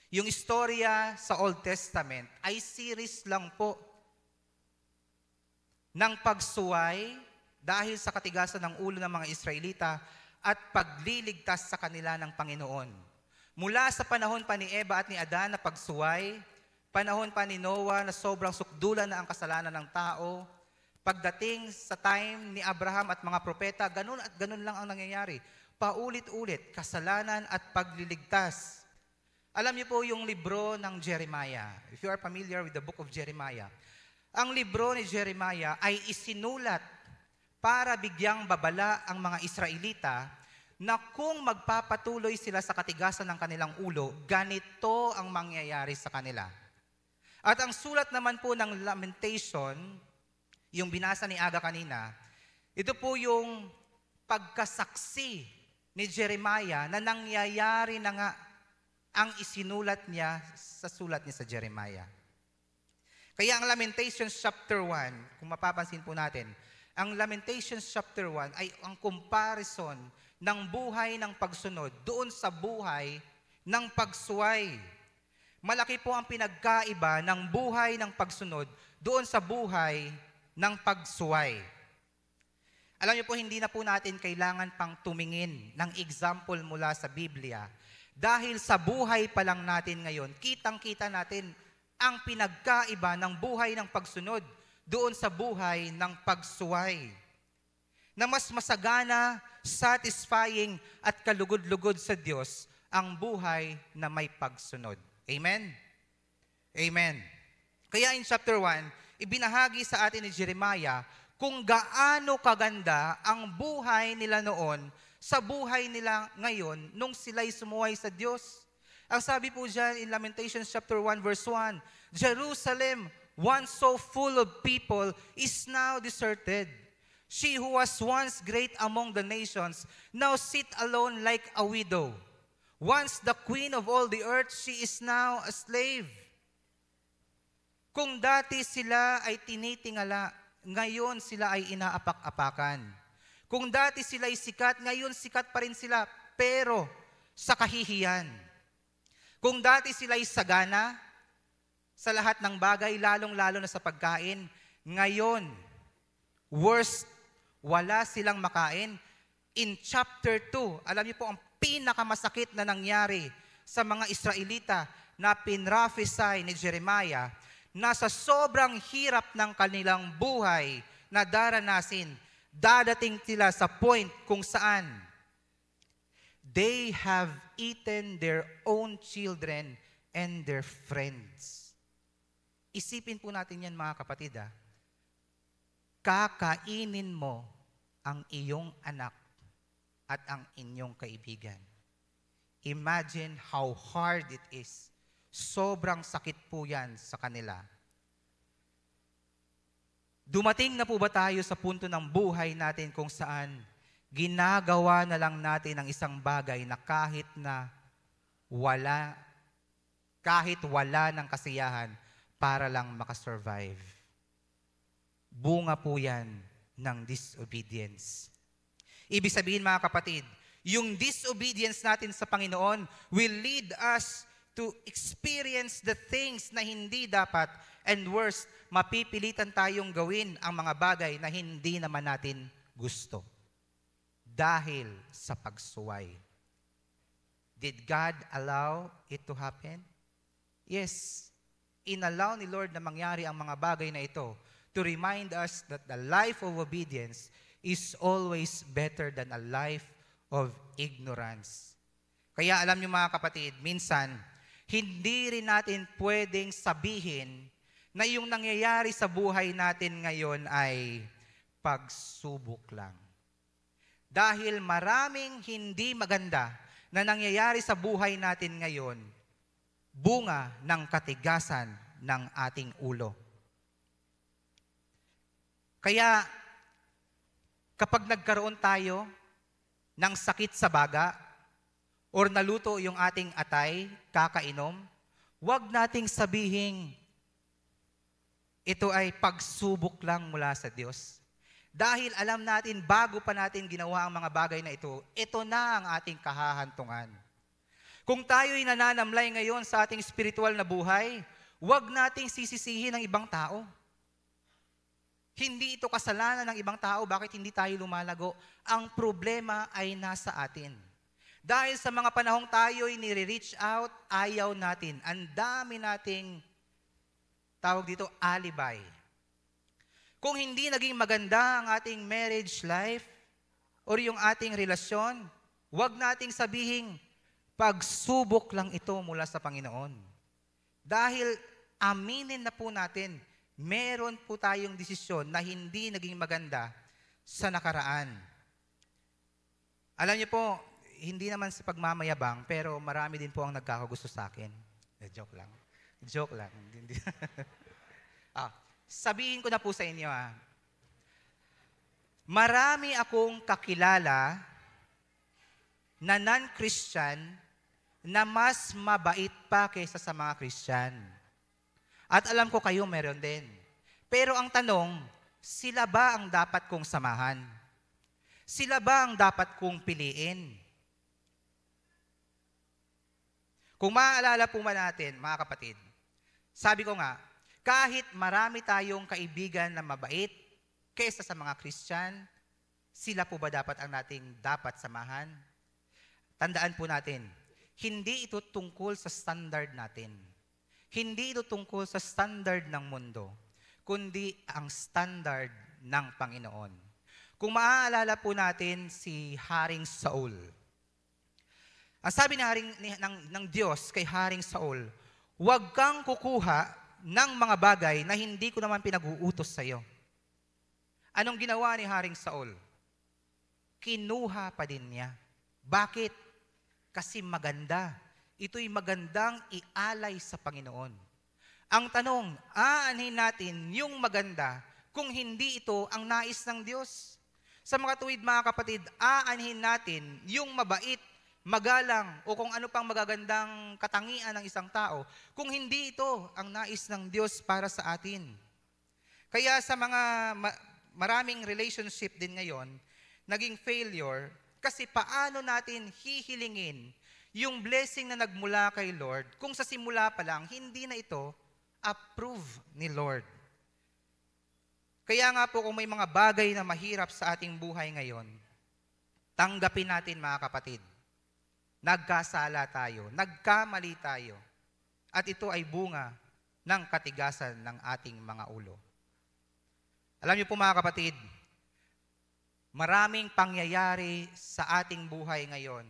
yung istorya sa Old Testament ay series lang po ng pagsuway dahil sa katigasan ng ulo ng mga Israelita at pagliligtas sa kanila ng Panginoon. Mula sa panahon pa ni Eva at ni Adan na pagsuway, panahon pa ni Noah na sobrang sukdulan na ang kasalanan ng tao, pagdating sa time ni Abraham at mga propeta, ganun at ganun lang ang nangyayari. Paulit-ulit, kasalanan at pagliligtas. Alam niyo po yung libro ng Jeremiah. If you are familiar with the book of Jeremiah, ang libro ni Jeremiah ay isinulat para bigyang babala ang mga Israelita na kung magpapatuloy sila sa katigasan ng kanilang ulo, ganito ang mangyayari sa kanila. At ang sulat naman po ng Lamentation, yung binasa ni Aga kanina, ito po yung pagkasaksi ni Jeremiah na nangyayari na nga ang isinulat niya sa sulat niya sa Jeremiah. Kaya ang Lamentations chapter 1, kung mapapansin po natin, ang Lamentations chapter 1 ay ang comparison ng buhay ng pagsunod doon sa buhay ng pagsuway. Malaki po ang pinagkaiba ng buhay ng pagsunod doon sa buhay ng pagsuway. Alam niyo po, hindi na po natin kailangan pang tumingin ng example mula sa Biblia. Dahil sa buhay pa lang natin ngayon, kitang-kita natin ang pinagkaiba ng buhay ng pagsunod doon sa buhay ng pagsuway. Na mas masagana, satisfying at kalugod-lugod sa Diyos ang buhay na may pagsunod. Amen? Amen. Kaya in chapter 1, ibinahagi sa atin ni Jeremiah kung gaano kaganda ang buhay nila noon sa buhay nila ngayon nung sila'y sumuway sa Diyos. Ang sabi po dyan in Lamentations chapter 1 verse 1, Jerusalem, once so full of people, is now deserted. She who was once great among the nations, now sit alone like a widow. Once the queen of all the earth, she is now a slave. Kung dati sila ay tinitingala, ngayon sila ay inaapak-apakan. Kung dati sila ay sikat, ngayon sikat pa rin sila, pero sa kahihiyan. Kung dati sila ay sagana sa lahat ng bagay, lalong-lalo na sa pagkain, ngayon, worst, wala silang makain. In chapter 2, alam niyo po ang pinakamasakit na nangyari sa mga Israelita na pinrophesy ni Jeremiah, na sa sobrang hirap ng kanilang buhay na daranasin, dadating sila sa point kung saan they have eaten their own children and their friends. Isipin po natin yan mga kapatid. Kakainin mo ang iyong anak at ang inyong kaibigan. Imagine how hard it is. Sobrang sakit po yan sa kanila. Dumating na po ba tayo sa punto ng buhay natin kung saan ginagawa na lang natin ang isang bagay na kahit wala ng kasiyahan para lang makasurvive? Bunga po yan ng disobedience. Ibig sabihin mga kapatid, yung disobedience natin sa Panginoon will lead us to experience the things na hindi dapat, and worst, mapipilitan tayong gawin ang mga bagay na hindi naman natin gusto. Dahil sa pagsuway. Did God allow it to happen? Yes. Inallow ni Lord na mangyari ang mga bagay na ito to remind us that the life of obedience is always better than a life of ignorance. Kaya alam niyo mga kapatid, minsan, hindi rin natin pwedeng sabihin na yung nangyayari sa buhay natin ngayon ay pagsubok lang. Dahil maraming hindi maganda na nangyayari sa buhay natin ngayon, bunga ng katigasan ng ating ulo. Kaya, kapag nagkaroon tayo ng sakit sa baga, or naluto yung ating atay, kakainom, huwag nating sabihin, ito ay pagsubok lang mula sa Diyos. Dahil alam natin, bago pa natin ginawa ang mga bagay na ito na ang ating kahahantungan. Kung tayo'y nananamlay ngayon sa ating spiritual na buhay, huwag nating sisisihin ang ibang tao. Hindi ito kasalanan ng ibang tao, bakit hindi tayo lumalago? Ang problema ay nasa atin. Dahil sa mga panahong tayo'y nire-reach out, ayaw natin. Ang dami nating, tawag dito, alibay. Kung hindi naging maganda ang ating marriage life or yung ating relasyon, huwag nating sabihin, pagsubok lang ito mula sa Panginoon. Dahil aminin na po natin, meron po tayong desisyon na hindi naging maganda sa nakaraan. Alam niyo po, hindi naman sa pagmamayabang, pero marami din po ang nagkakagusto sa akin. Joke lang. Joke lang. Sabihin ko na po sa inyo, marami akong kakilala na non-Christian na mas mabait pa kaysa sa mga Christian. At alam ko kayo meron din. Pero ang tanong, sila ba ang dapat kong samahan? Sila ba ang dapat kong piliin? Kung maaalala po man natin, mga kapatid, sabi ko nga, kahit marami tayong kaibigan na mabait kaysa sa mga Christian, sila po ba dapat ang dapat samahan? Tandaan po natin, hindi ito tungkol sa standard natin. Hindi ito tungkol sa standard ng mundo, kundi ang standard ng Panginoon. Kung maaalala po natin si Haring Saul, ang sabi ng Diyos kay Haring Saul, huwag kang kukuha ng mga bagay na hindi ko naman pinag-uutos sa iyo. Anong ginawa ni Haring Saul? Kinuha pa din niya. Bakit? Kasi maganda. Ito'y magandang ialay sa Panginoon. Ang tanong, aanhin natin yung maganda kung hindi ito ang nais ng Diyos? Sa mga tuwid, mga kapatid, aanhin natin yung mabait, magalang, o kung ano pang magagandang katangian ng isang tao, kung hindi ito ang nais ng Diyos para sa atin. Kaya sa mga maraming relationship din ngayon, naging failure, kasi paano natin hihilingin yung blessing na nagmula kay Lord, kung sa simula pa lang, hindi na ito approve ni Lord. Kaya nga po kung may mga bagay na mahirap sa ating buhay ngayon, tanggapin natin, mga kapatid. Nagkasala tayo, nagkamali tayo, at ito ay bunga ng katigasan ng ating mga ulo. Alam niyo po, mga kapatid, maraming pangyayari sa ating buhay ngayon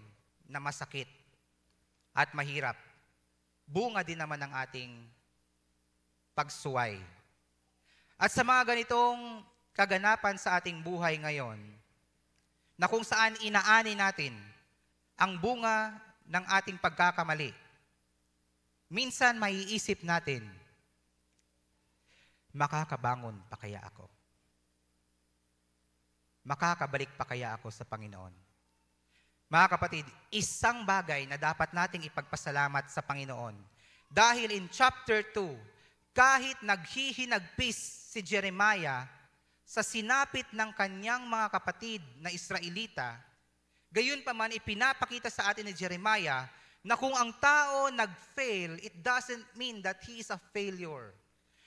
na masakit at mahirap. Bunga din naman ng ating pagsuway. At sa mga ganitong kaganapan sa ating buhay ngayon, na kung saan inaani natin ang bunga ng ating pagkakamali, minsan maiisip natin, makakabangon pa kaya ako? Makakabalik pa kaya ako sa Panginoon? Mga kapatid, isang bagay na dapat nating ipagpasalamat sa Panginoon. Dahil in chapter 2, kahit naghihinagpis si Jeremiah sa sinapit ng kanyang mga kapatid na Israelita, gayon pa man ipinapakita sa atin ni Jeremiah na kung ang tao nag-fail, it doesn't mean that he is a failure.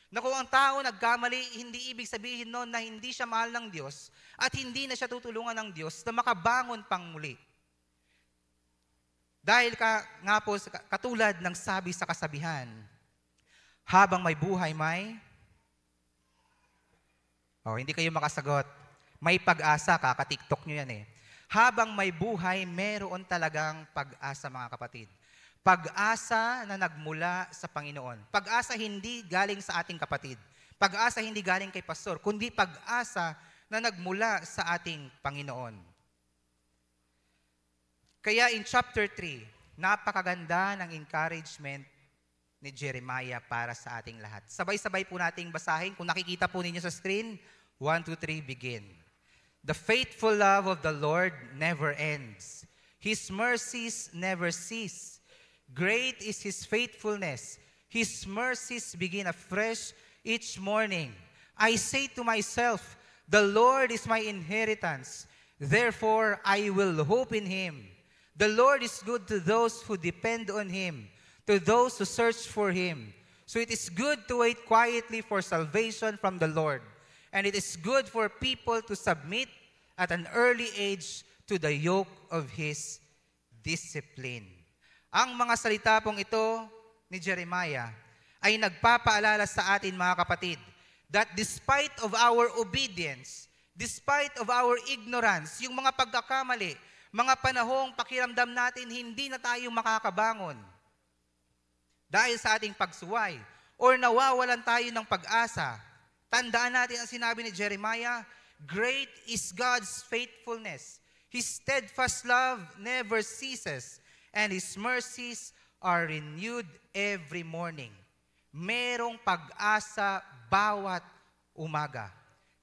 Na kung ang tao nagkamali, hindi ibig sabihin noon na hindi siya mahal ng Diyos at hindi na siya tutulungan ng Diyos na makabangon pang muli. Dahil nga po, katulad ng sabi sa kasabihan, habang may buhay hindi kayo makasagot. May pag-asa, kaka-TikTok nyo yan eh. Habang may buhay, meron talagang pag-asa, mga kapatid. Pag-asa na nagmula sa Panginoon. Pag-asa hindi galing sa ating kapatid. Pag-asa hindi galing kay pastor, kundi pag-asa na nagmula sa ating Panginoon. Kaya in chapter 3, napakaganda ng encouragement ni Jeremiah para sa ating lahat. Sabay-sabay po nating basahin. Kung nakikita po ninyo sa screen, 1, 2, 3, begin. The faithful love of the Lord never ends. His mercies never cease. Great is His faithfulness. His mercies begin afresh each morning. I say to myself, the Lord is my inheritance. Therefore, I will hope in Him. The Lord is good to those who depend on Him, to those who search for Him. So it is good to wait quietly for salvation from the Lord. And it is good for people to submit at an early age to the yoke of His discipline. Ang mga salita pong ito ni Jeremiah ay nagpapaalala sa atin, mga kapatid, that despite of our obedience, despite of our ignorance, yung mga pagkakamali, mga panahong pakiramdam natin hindi na tayo makakabangon dahil sa ating pagsuway or nawawalan tayo ng pag-asa, tandaan natin ang sinabi ni Jeremiah, great is God's faithfulness. His steadfast love never ceases, and His mercies are renewed every morning. Merong pag-asa bawat umaga.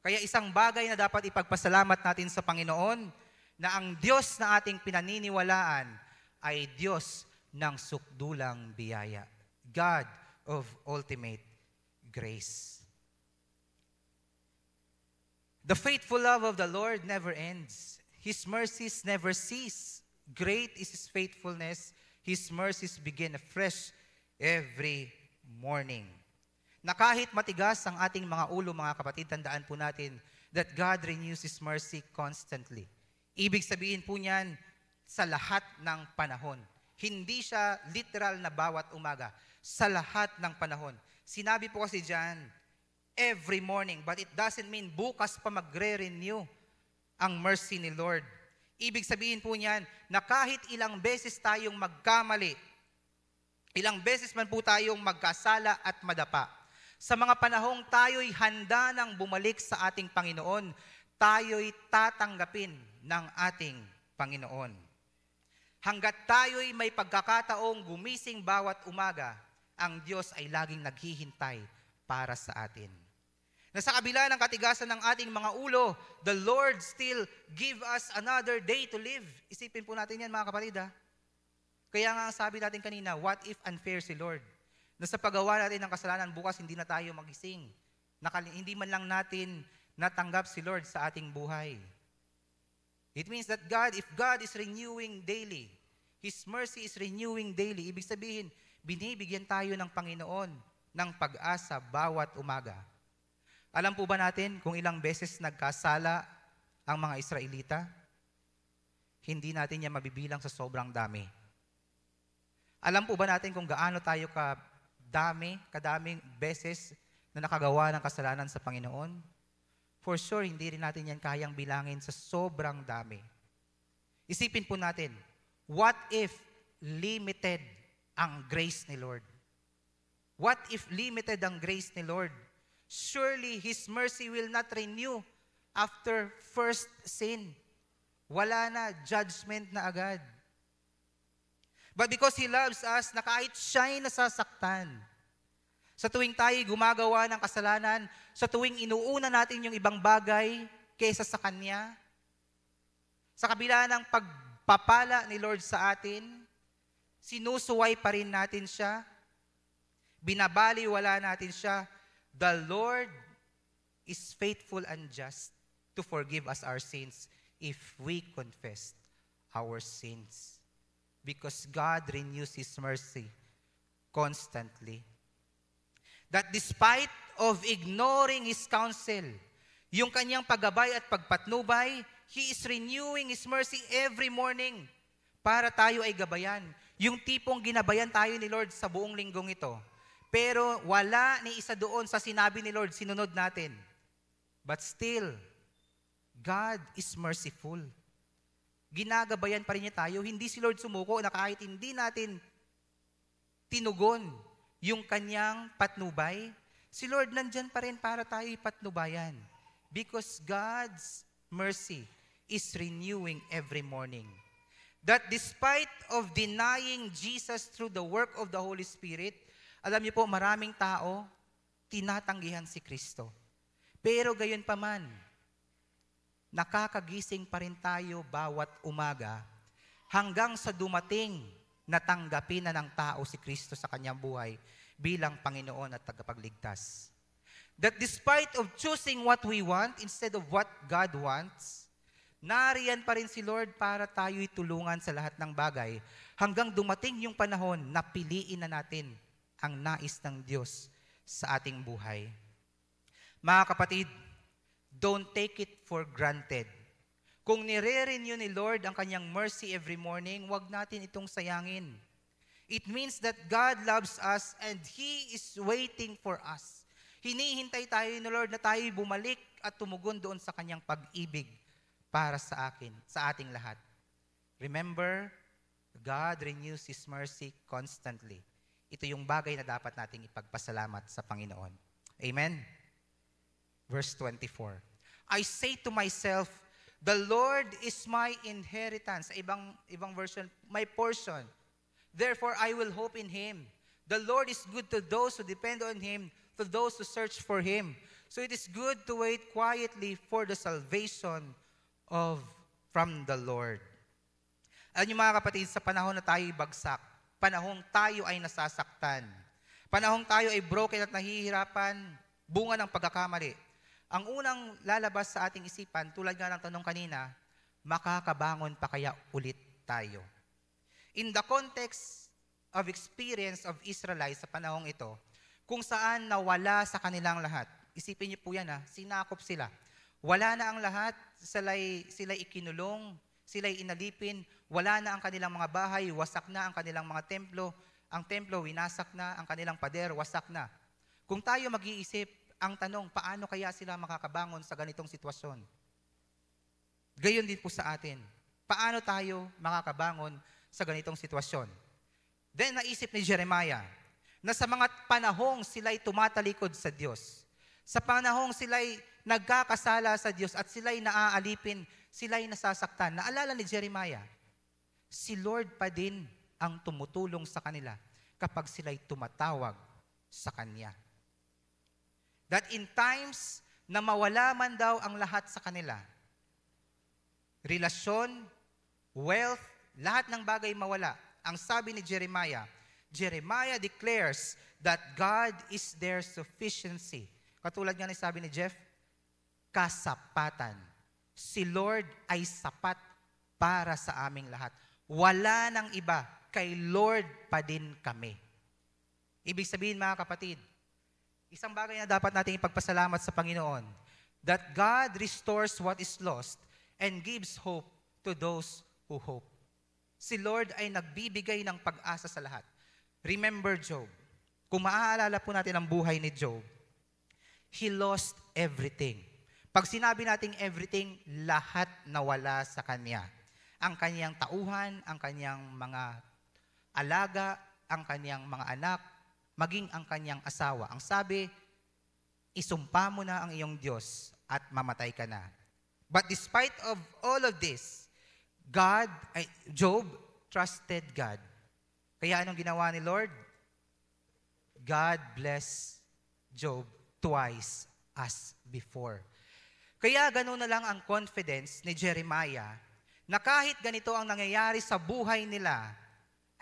Kaya isang bagay na dapat ipagpasalamat natin sa Panginoon, na ang Diyos na ating pinaniniwalaan ay Diyos ng sukdulang biyaya. God of ultimate grace. The faithful love of the Lord never ends. His mercies never cease. Great is His faithfulness. His mercies begin afresh every morning. Na kahit matigas ang ating mga ulo, mga kapatid, tandaan po natin that God renews His mercy constantly. Ibig sabihin po niyan, sa lahat ng panahon. Hindi siya literal na bawat umaga. Sa lahat ng panahon. Sinabi po kasi dyan, every morning, but it doesn't mean bukas pa magre-renew ang mercy ni Lord. Ibig sabihin po niyan, na kahit ilang beses tayong magkamali, ilang beses man po tayong magkasala at madapa, sa mga panahong tayo'y handa nang bumalik sa ating Panginoon, tayo'y tatanggapin ng ating Panginoon. Hanggat tayo'y may pagkakataong gumising bawat umaga, ang Diyos ay laging naghihintay para sa atin. Na sa kabila ng katigasan ng ating mga ulo, the Lord still give us another day to live. Isipin po natin yan, mga kapatid. Kaya nga sabi natin kanina, what if unfair si Lord? Na sa paggawa natin ng kasalanan, bukas hindi na tayo magising. Hindi man lang natin natanggap si Lord sa ating buhay. It means that if God is renewing daily, His mercy is renewing daily, ibig sabihin, binibigyan tayo ng Panginoon ng pag-asa bawat umaga. Alam po ba natin kung ilang beses nagkasala ang mga Israelita? Hindi natin yan mabibilang sa sobrang dami. Alam po ba natin kung gaano tayo kadaming beses na nakagawa ng kasalanan sa Panginoon? For sure, hindi rin natin yan kayang bilangin sa sobrang dami. Isipin po natin, what if limited ang grace ni Lord? What if limited ang grace ni Lord? Surely His mercy will not renew after first sin. Wala na, judgment na agad. But because He loves us, na kahit siya'y nasasaktan, sa tuwing tayo gumagawa ng kasalanan, sa tuwing inuuna natin yung ibang bagay kaysa sa Kanya, sa kabila ng pagpapala ni Lord sa atin, sinusuway pa rin natin siya, binabaliwala natin siya. The Lord is faithful and just to forgive us our sins if we confess our sins. Because God renews His mercy constantly. That despite of ignoring His counsel, yung kanyang paggabay at pagpatnubay, He is renewing His mercy every morning para tayo ay gabayan. Yung tipong ginabayan tayo ni Lord sa buong linggong ito. Pero wala ni isa doon sa sinabi ni Lord, sinunod natin. But still, God is merciful. Ginagabayan pa rin niya tayo. Hindi si Lord sumuko na kahit hindi natin tinugon yung kanyang patnubay, si Lord nandyan pa rin para tayo ipatnubayan. Because God's mercy is renewing every morning. That despite of denying Jesus through the work of the Holy Spirit, alam niyo po, maraming tao, tinatanggihan si Kristo. Pero gayon pa man, nakakagising pa rin tayo bawat umaga hanggang sa dumating na tanggapin na ng tao si Kristo sa kanyang buhay bilang Panginoon at tagapagligtas. That despite of choosing what we want instead of what God wants, nariyan pa rin si Lord para tayo'y tulungan sa lahat ng bagay hanggang dumating yung panahon na piliin na natin ang nais ng Diyos sa ating buhay. Mga kapatid, don't take it for granted. Kung nire-renew ni Lord ang kanyang mercy every morning, wag natin itong sayangin. It means that God loves us and He is waiting for us. Hinihintay tayo ni Lord na tayo bumalik at tumugon doon sa kanyang pag-ibig para sa ating lahat. Remember, God renews His mercy constantly. Ito yung bagay na dapat nating ipagpasalamat sa Panginoon. Amen? Verse 24. I say to myself, the Lord is my inheritance. Ibang version, my portion. Therefore, I will hope in Him. The Lord is good to those who depend on Him, to those who search for Him. So it is good to wait quietly for the salvation from the Lord. Alam niyo mga kapatid, sa panahon na tayo bagsak, panahong tayo ay nasasaktan, panahong tayo ay broken at nahihirapan, bunga ng pagkakamali, ang unang lalabas sa ating isipan, tulad nga ng tanong kanina, makakabangon pa kaya ulit tayo? In the context of experience of Israelites sa panahong ito, kung saan nawala sa kanilang lahat, isipin niyo po yan sinakop sila. Wala na ang lahat, sila'y ikinulong, sila'y inalipin, wala na ang kanilang mga bahay, wasak na ang kanilang mga templo, ang templo winasak na, ang kanilang pader wasak na. Kung tayo mag-iisip, ang tanong, paano kaya sila makakabangon sa ganitong sitwasyon? Gayon din po sa atin. Paano tayo makakabangon sa ganitong sitwasyon? Then naisip ni Jeremiah na sa mga panahong sila'y tumatalikod sa Diyos, sa panahong sila'y nagkakasala sa Diyos at sila'y naaalipin, sila'y nasasaktan. Naalala ni Jeremiah, si Lord pa din ang tumutulong sa kanila kapag sila'y tumatawag sa Kanya. That in times na mawala man daw ang lahat sa kanila, relasyon, wealth, lahat ng bagay mawala. Ang sabi ni Jeremiah declares that God is their sufficiency. Katulad nga ni sabi ni Jeff, kasapatan. Si Lord ay sapat para sa aming lahat. Wala nang iba, kay Lord pa din kami. Ibig sabihin mga kapatid, isang bagay na dapat nating ipagpasalamat sa Panginoon, that God restores what is lost and gives hope to those who hope. Si Lord ay nagbibigay ng pag-asa sa lahat. Remember Job. Kung maaalala po natin ang buhay ni Job, he lost everything. Pag sinabi nating everything, lahat nawala sa kanya. Ang kanyang tauhan, ang kanyang mga alaga, ang kanyang mga anak, maging ang kanyang asawa. Ang sabi, isumpa mo na ang iyong Diyos at mamatay ka na. But despite of all of this, Job trusted God. Kaya anong ginawa ni Lord? God bless Job twice as before. Kaya gano'n na lang ang confidence ni Jeremiah na kahit ganito ang nangyayari sa buhay nila,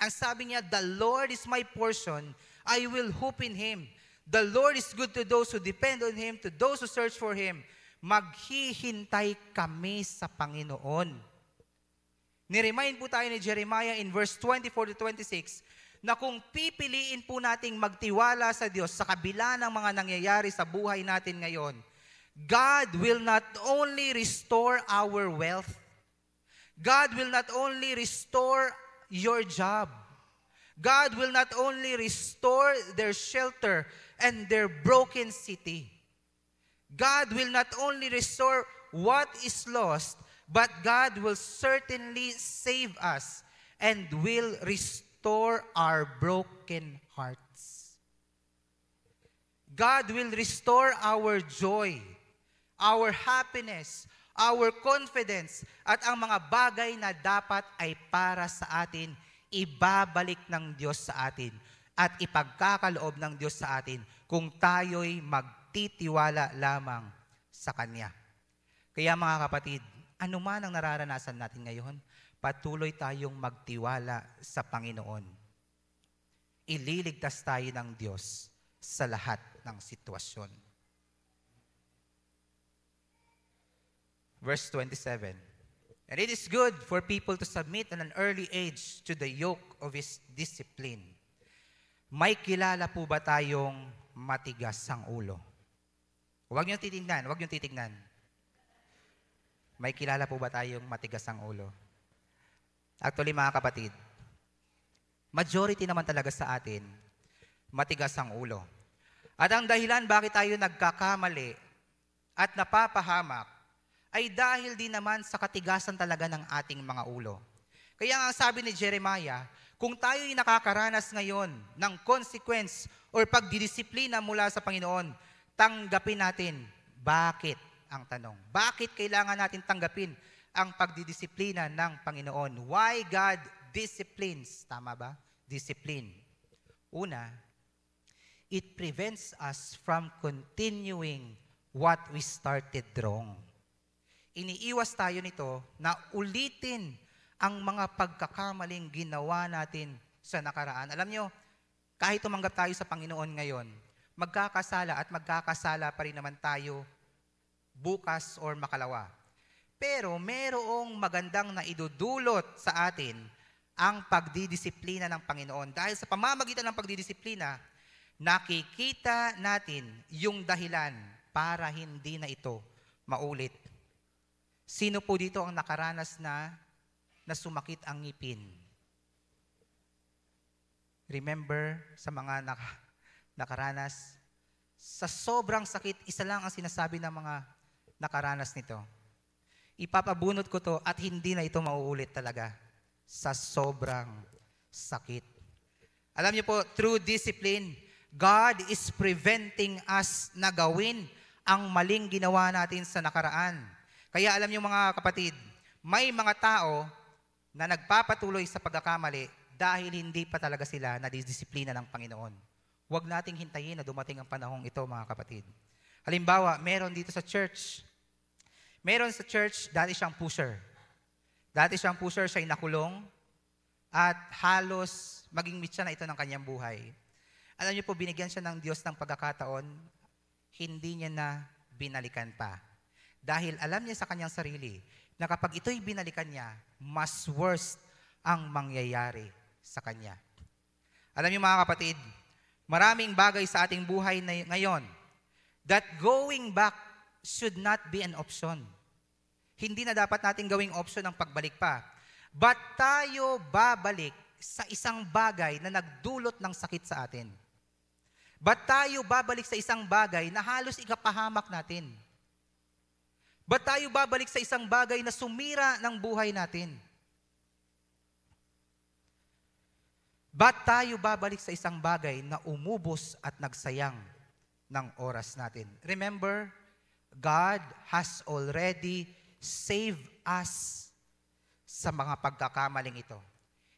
ang sabi niya, the Lord is my portion, I will hope in Him. The Lord is good to those who depend on Him, to those who search for Him. Maghihintay kami sa Panginoon. Niremind po tayo ni Jeremiah in verse 24 to 26 na kung pipiliin po nating magtiwala sa Diyos sa kabila ng mga nangyayari sa buhay natin ngayon, God will not only restore our wealth, God will not only restore your job, God will not only restore their shelter and their broken city. God will not only restore what is lost, but God will certainly save us and will restore our broken hearts. God will restore our joy, our happiness, our confidence, at ang mga bagay na dapat ay para sa atin, ibabalik ng Diyos sa atin at ipagkakaloob ng Diyos sa atin kung tayo'y magtitiwala lamang sa Kanya. Kaya mga kapatid, ano man ang nararanasan natin ngayon, patuloy tayong magtiwala sa Panginoon. Ililigtas tayo ng Diyos sa lahat ng sitwasyon. Verse 27. And it is good for people to submit at an early age to the yoke of His discipline. May kilala po ba tayong matigas ang ulo? Huwag niyong titignan. May kilala po ba tayong matigas ang ulo? Actually, mga kapatid, majority naman talaga sa atin, matigas ang ulo. At ang dahilan bakit tayo nagkakamali at napapahamak ay dahil din naman sa katigasan talaga ng ating mga ulo. Kaya nga sabi ni Jeremiah, kung tayo'y nakakaranas ngayon ng consequence or pagdidisiplina mula sa Panginoon, tanggapin natin. Bakit? Ang tanong. Bakit kailangan natin tanggapin ang pagdidisiplina ng Panginoon? Why God disciplines? Tama ba? Discipline. Una, it prevents us from continuing what we started wrong. Iniiwas tayo nito na ulitin ang mga pagkakamaling ginawa natin sa nakaraan. Alam nyo, kahit tumanggap tayo sa Panginoon ngayon, magkakasala pa rin naman tayo bukas or makalawa. Pero merong magandang na idudulot sa atin ang pagdidisiplina ng Panginoon. Dahil sa pamamagitan ng pagdidisiplina, nakikita natin yung dahilan para hindi na ito maulit. Sino po dito ang nakaranas na sumakit ang ngipin? Remember sa mga nakaranas? Sa sobrang sakit, isa lang ang sinasabi ng mga nakaranas nito. Ipapabunot ko to at hindi na ito mauulit talaga. Sa sobrang sakit. Alam niyo po, through discipline, God is preventing us na gawin ang maling ginawa natin sa nakaraan. Kaya alam niyo mga kapatid, may mga tao na nagpapatuloy sa pagkakamali dahil hindi pa talaga sila nadidisiplina ng Panginoon. Huwag nating hintayin na dumating ang panahong ito, mga kapatid. Halimbawa, meron dito sa church. Meron sa church, dati siyang pusher. Siya'y nakulong at halos maging mitsa na ito ng kanyang buhay. Alam niyo po, binigyan siya ng Diyos ng pagkakataon, hindi niya na binalikan pa. Dahil alam niya sa kanyang sarili na kapag ito'y binalikan niya, mas worst ang mangyayari sa kanya. Alam niyo mga kapatid, maraming bagay sa ating buhay ngayon that going back should not be an option. Hindi na dapat natin gawing option ang pagbalik pa. But tayo babalik sa isang bagay na nagdulot ng sakit sa atin. But tayo babalik sa isang bagay na halos ikapahamak natin. But tayo babalik sa isang bagay na sumira ng buhay natin. Ba't tayo babalik sa isang bagay na umubos at nagsayang ng oras natin? Remember, God has already saved us sa mga pagkakamaling ito.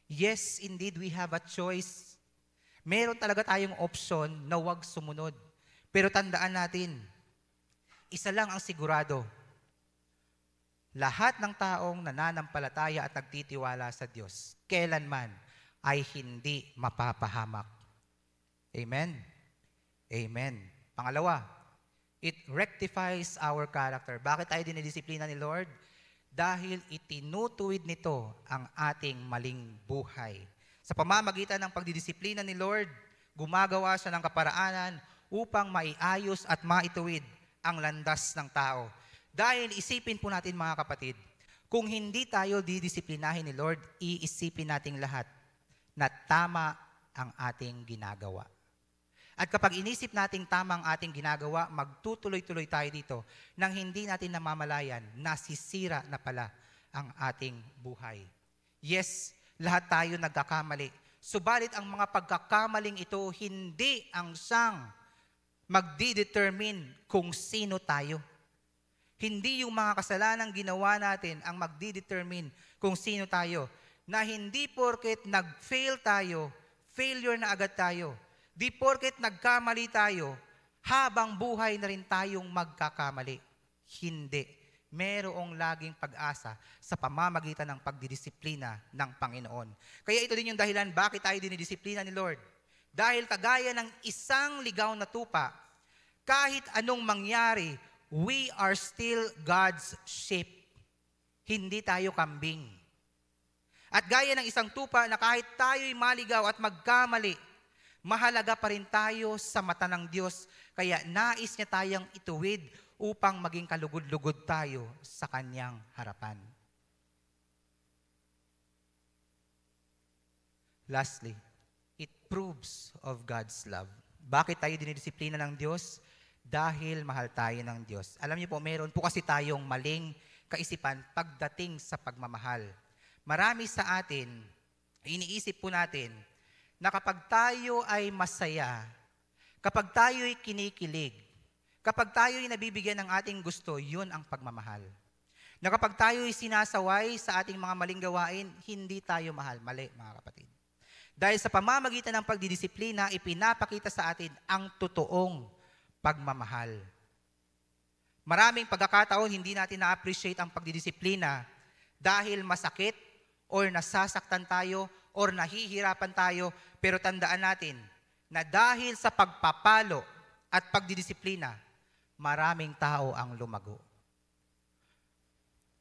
Yes, indeed, we have a choice. Meron talaga tayong option na huwag sumunod. Pero tandaan natin, isa lang ang sigurado. Lahat ng taong nananampalataya at nagtitiwala sa Diyos, kailanman ay hindi mapapahamak. Amen? Amen. Pangalawa, it rectifies our character. Bakit tayo dinidisiplina ni Lord? Dahil itinutuwid nito ang ating maling buhay. Sa pamamagitan ng pagdidisiplina ni Lord, gumagawa siya ng kaparaanan upang maiayos at maituwid ang landas ng tao. Dahil isipin po natin mga kapatid, kung hindi tayo didisiplinahin ni Lord, iisipin nating lahat na tama ang ating ginagawa. At kapag inisip nating tama ang ating ginagawa, magtutuloy-tuloy tayo dito nang hindi natin namamalayan, nasisira na pala ang ating buhay. Yes, lahat tayo nagkakamali. Subalit ang mga pagkakamaling ito, hindi ang siyang magdidetermine kung sino tayo. Hindi yung mga kasalanang ginawa natin ang magdidetermine kung sino tayo. Na hindi porket nag-fail tayo, failure na agad tayo. Di porket nagkamali tayo, habang buhay na rin tayong magkakamali. Hindi. Merong laging pag-asa sa pamamagitan ng pagdidisiplina ng Panginoon. Kaya ito din yung dahilan bakit tayo dinidisiplina ni Lord. Dahil kagaya ng isang ligaw na tupa, kahit anong mangyari, we are still God's sheep. Hindi tayo kambing. At gaya ng isang tupa na kahit tayo'y maligaw at magkamali, mahalaga pa rin tayo sa mata ng Diyos. Kaya nais niya tayong ituwid upang maging kalugod-lugod tayo sa Kanyang harapan. Lastly, it proves of God's love. Bakit tayo dinidisiplina ng Diyos? Dahil mahal tayo ng Diyos. Alam niyo po, meron po kasi tayong maling kaisipan pagdating sa pagmamahal. Marami sa atin, iniisip po natin, na kapag tayo ay masaya, kapag tayo ay kinikilig, kapag tayo ay nabibigyan ng ating gusto, yun ang pagmamahal. Na kapag tayo ay sinasaway sa ating mga maling gawain, hindi tayo mahal. Mali, mga kapatid. Dahil sa pamamagitan ng pagdidisiplina, ipinapakita sa atin ang totoong pagmamahal. Maraming pagkakataon, hindi natin na-appreciate ang pagdidisiplina dahil masakit or nasasaktan tayo or nahihirapan tayo, pero tandaan natin na dahil sa pagpapalo at pagdidisiplina, maraming tao ang lumago.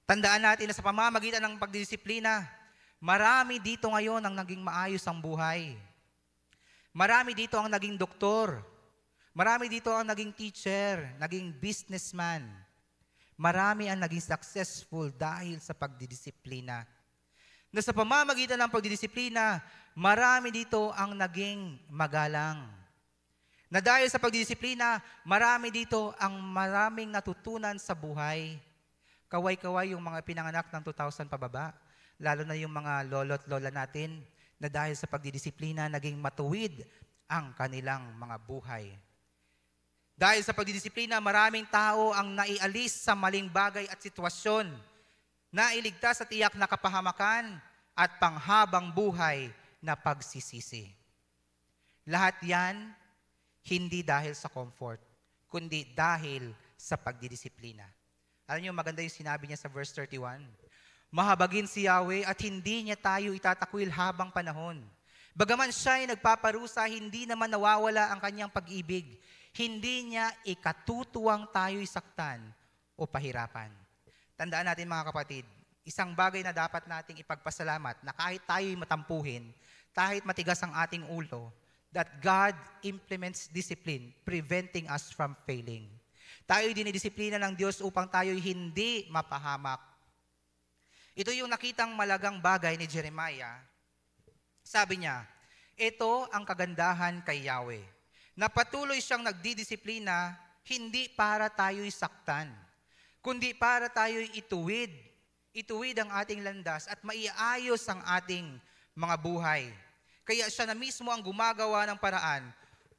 Tandaan natin na sa pamamagitan ng pagdidisiplina, marami dito ngayon ang naging maayos ang buhay. Marami dito ang naging doktor. Marami dito ang naging teacher, naging businessman. Marami ang naging successful dahil sa pagdidisiplina. Na sa pamamagitan ng pagdidisiplina, marami dito ang naging magalang. Na dahil sa pagdidisiplina, marami dito ang maraming natutunan sa buhay. Kaway-kaway yung mga pinanganak ng 2,000 pababa, lalo na yung mga lolo't lola natin, na dahil sa pagdidisiplina, naging matuwid ang kanilang mga buhay. Dahil sa pagdidisiplina, maraming tao ang naialis sa maling bagay at sitwasyon, nailigtas at iyak na kapahamakan at panghabang buhay na pagsisisi. Lahat yan, hindi dahil sa comfort, kundi dahil sa pagdidisiplina. Alam niyo, maganda yung sinabi niya sa verse 31. Mahabagin si Yahweh at hindi niya tayo itatakwil habang panahon. Bagaman siya ay nagpaparusa, hindi naman nawawala ang kanyang pag-ibig. Hindi niya ikatutuwang tayo'y saktan o pahirapan. Tandaan natin mga kapatid, isang bagay na dapat nating ipagpasalamat na kahit tayo'y matampuhin, kahit matigas ang ating ulo, that God implements discipline, preventing us from failing. Tayo'y dinidisiplina ng Diyos upang tayo'y hindi mapahamak. Ito yung nakitang malagang bagay ni Jeremiah. Sabi niya, ito ang kagandahan kay Yahweh, na patuloy siyang nagdidisiplina, hindi para tayo'y saktan, kundi para tayo'y ituwid ang ating landas at maiayos ang ating mga buhay. Kaya siya na mismo ang gumagawa ng paraan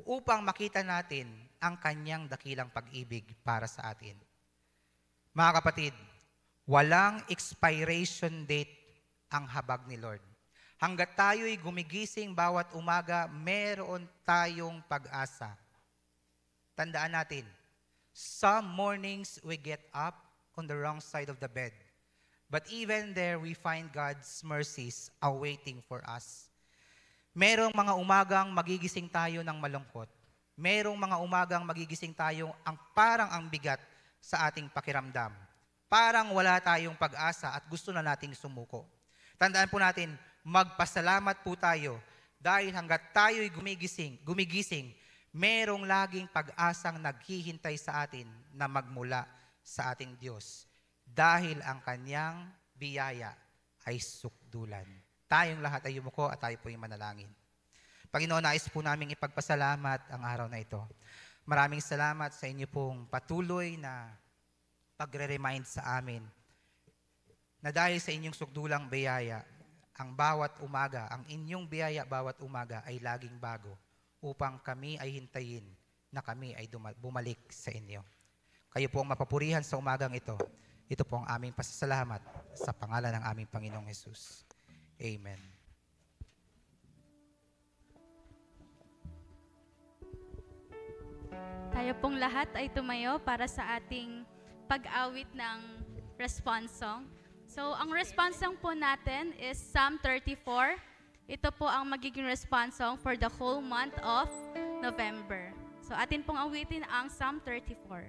upang makita natin ang kanyang dakilang pag-ibig para sa atin. Mga kapatid, walang expiration date ang habag ni Lord. Hanggat tayo'y gumigising bawat umaga, meron tayong pag-asa. Tandaan natin, some mornings we get up on the wrong side of the bed. But even there, we find God's mercies awaiting for us. Merong mga umagang magigising tayo ng malungkot. Merong mga umagang magigising tayo parang ang bigat sa ating pakiramdam. Parang wala tayong pag-asa at gusto na nating sumuko. Tandaan po natin, magpasalamat po tayo dahil hanggat tayo'y gumigising, merong laging pag-asang naghihintay sa atin na magmula sa ating Diyos. Dahil ang kanyang biyaya ay sukdulan. Tayong lahat ay yumuko at tayo po yung manalangin. Panginoon, nais po namin ipagpasalamat ang araw na ito. Maraming salamat sa inyo pong patuloy na pagre-remind sa amin na dahil sa inyong sukdulang biyaya, ang bawat umaga, ang inyong biyaya bawat umaga ay laging bago upang kami ay hintayin na kami ay bumalik sa inyo. Kayo po ang mapapurihan sa umagang ito. Ito po ang aming pasasalamat sa pangalan ng aming Panginoong Jesus. Amen. Tayo pong lahat ay tumayo para sa ating pag-awit ng response song. So, ang response song po natin is Psalm 34. Ito po ang magiging response song for the whole month of November. So, atin pong awitin ang Psalm 34.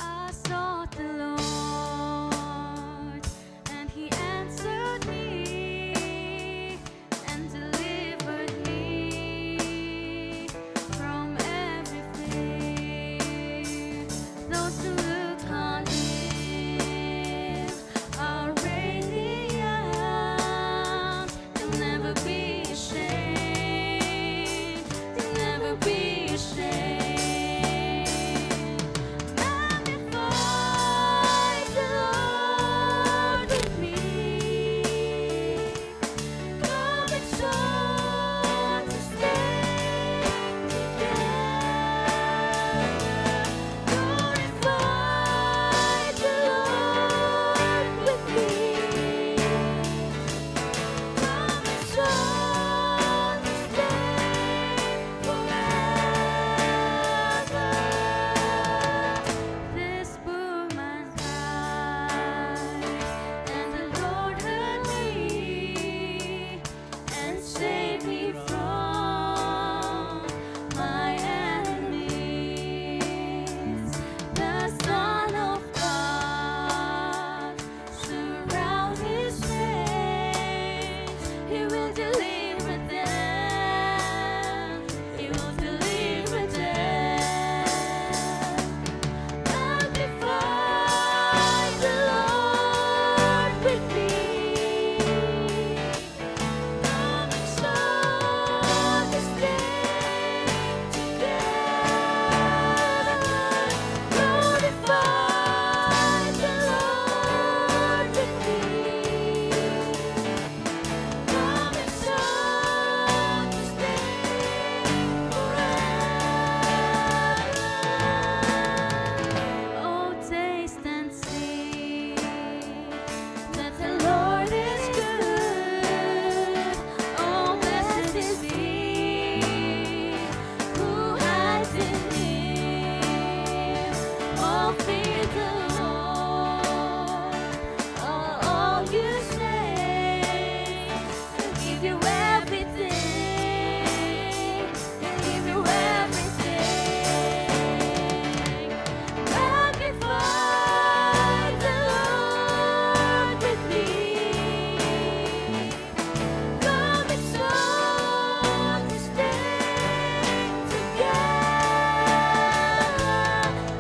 I sought the Lord, and He answered me, and delivered me from every fear. Those who look on Him are radiant. They'll never be ashamed. They'll never be ashamed. Magnify the Lord with me. Come exalt His name together. Glorify the Lord with me. Come exalt His name forever. This poor man cried, and the Lord heard me and saved me from my enemies. The Son of God surround His saints. He will deliver them. He will deliver them. Magnify the Lord with me. Come exalt His name together. Glorify the Lord with me. Come exalt His name forever. Oh, taste and see that the Lord is good. Oh, blessed is he who hides in Him. Oh, fear the Lord, all you saints. He'll give you everything. He'll give you everything. Magnify the Lord with me. Come exalt His name together.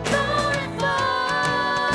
Glorify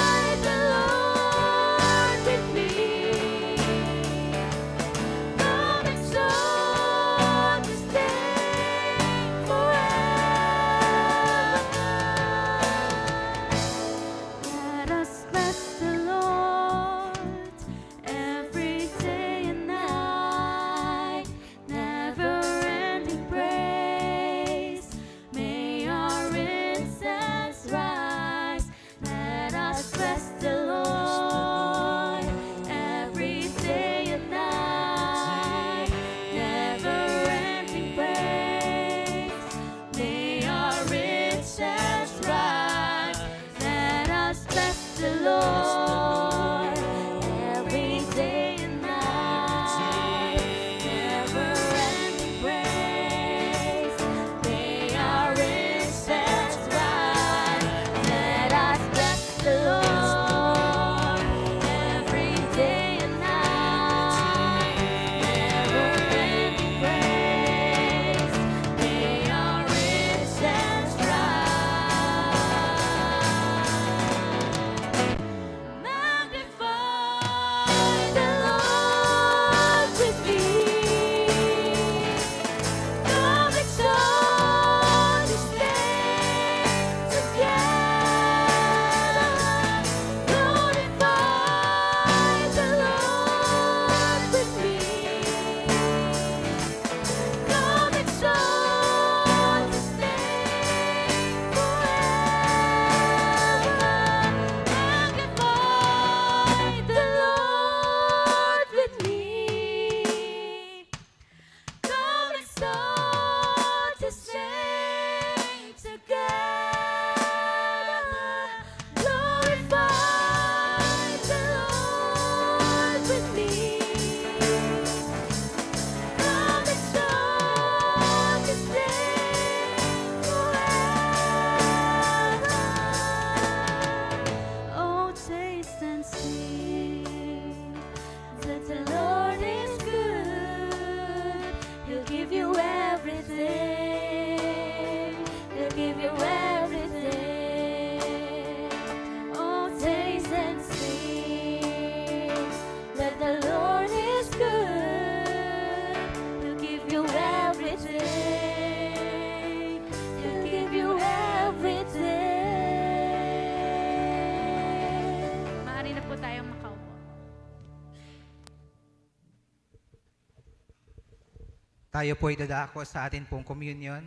Tayo po ay dadako sa atin pong communion.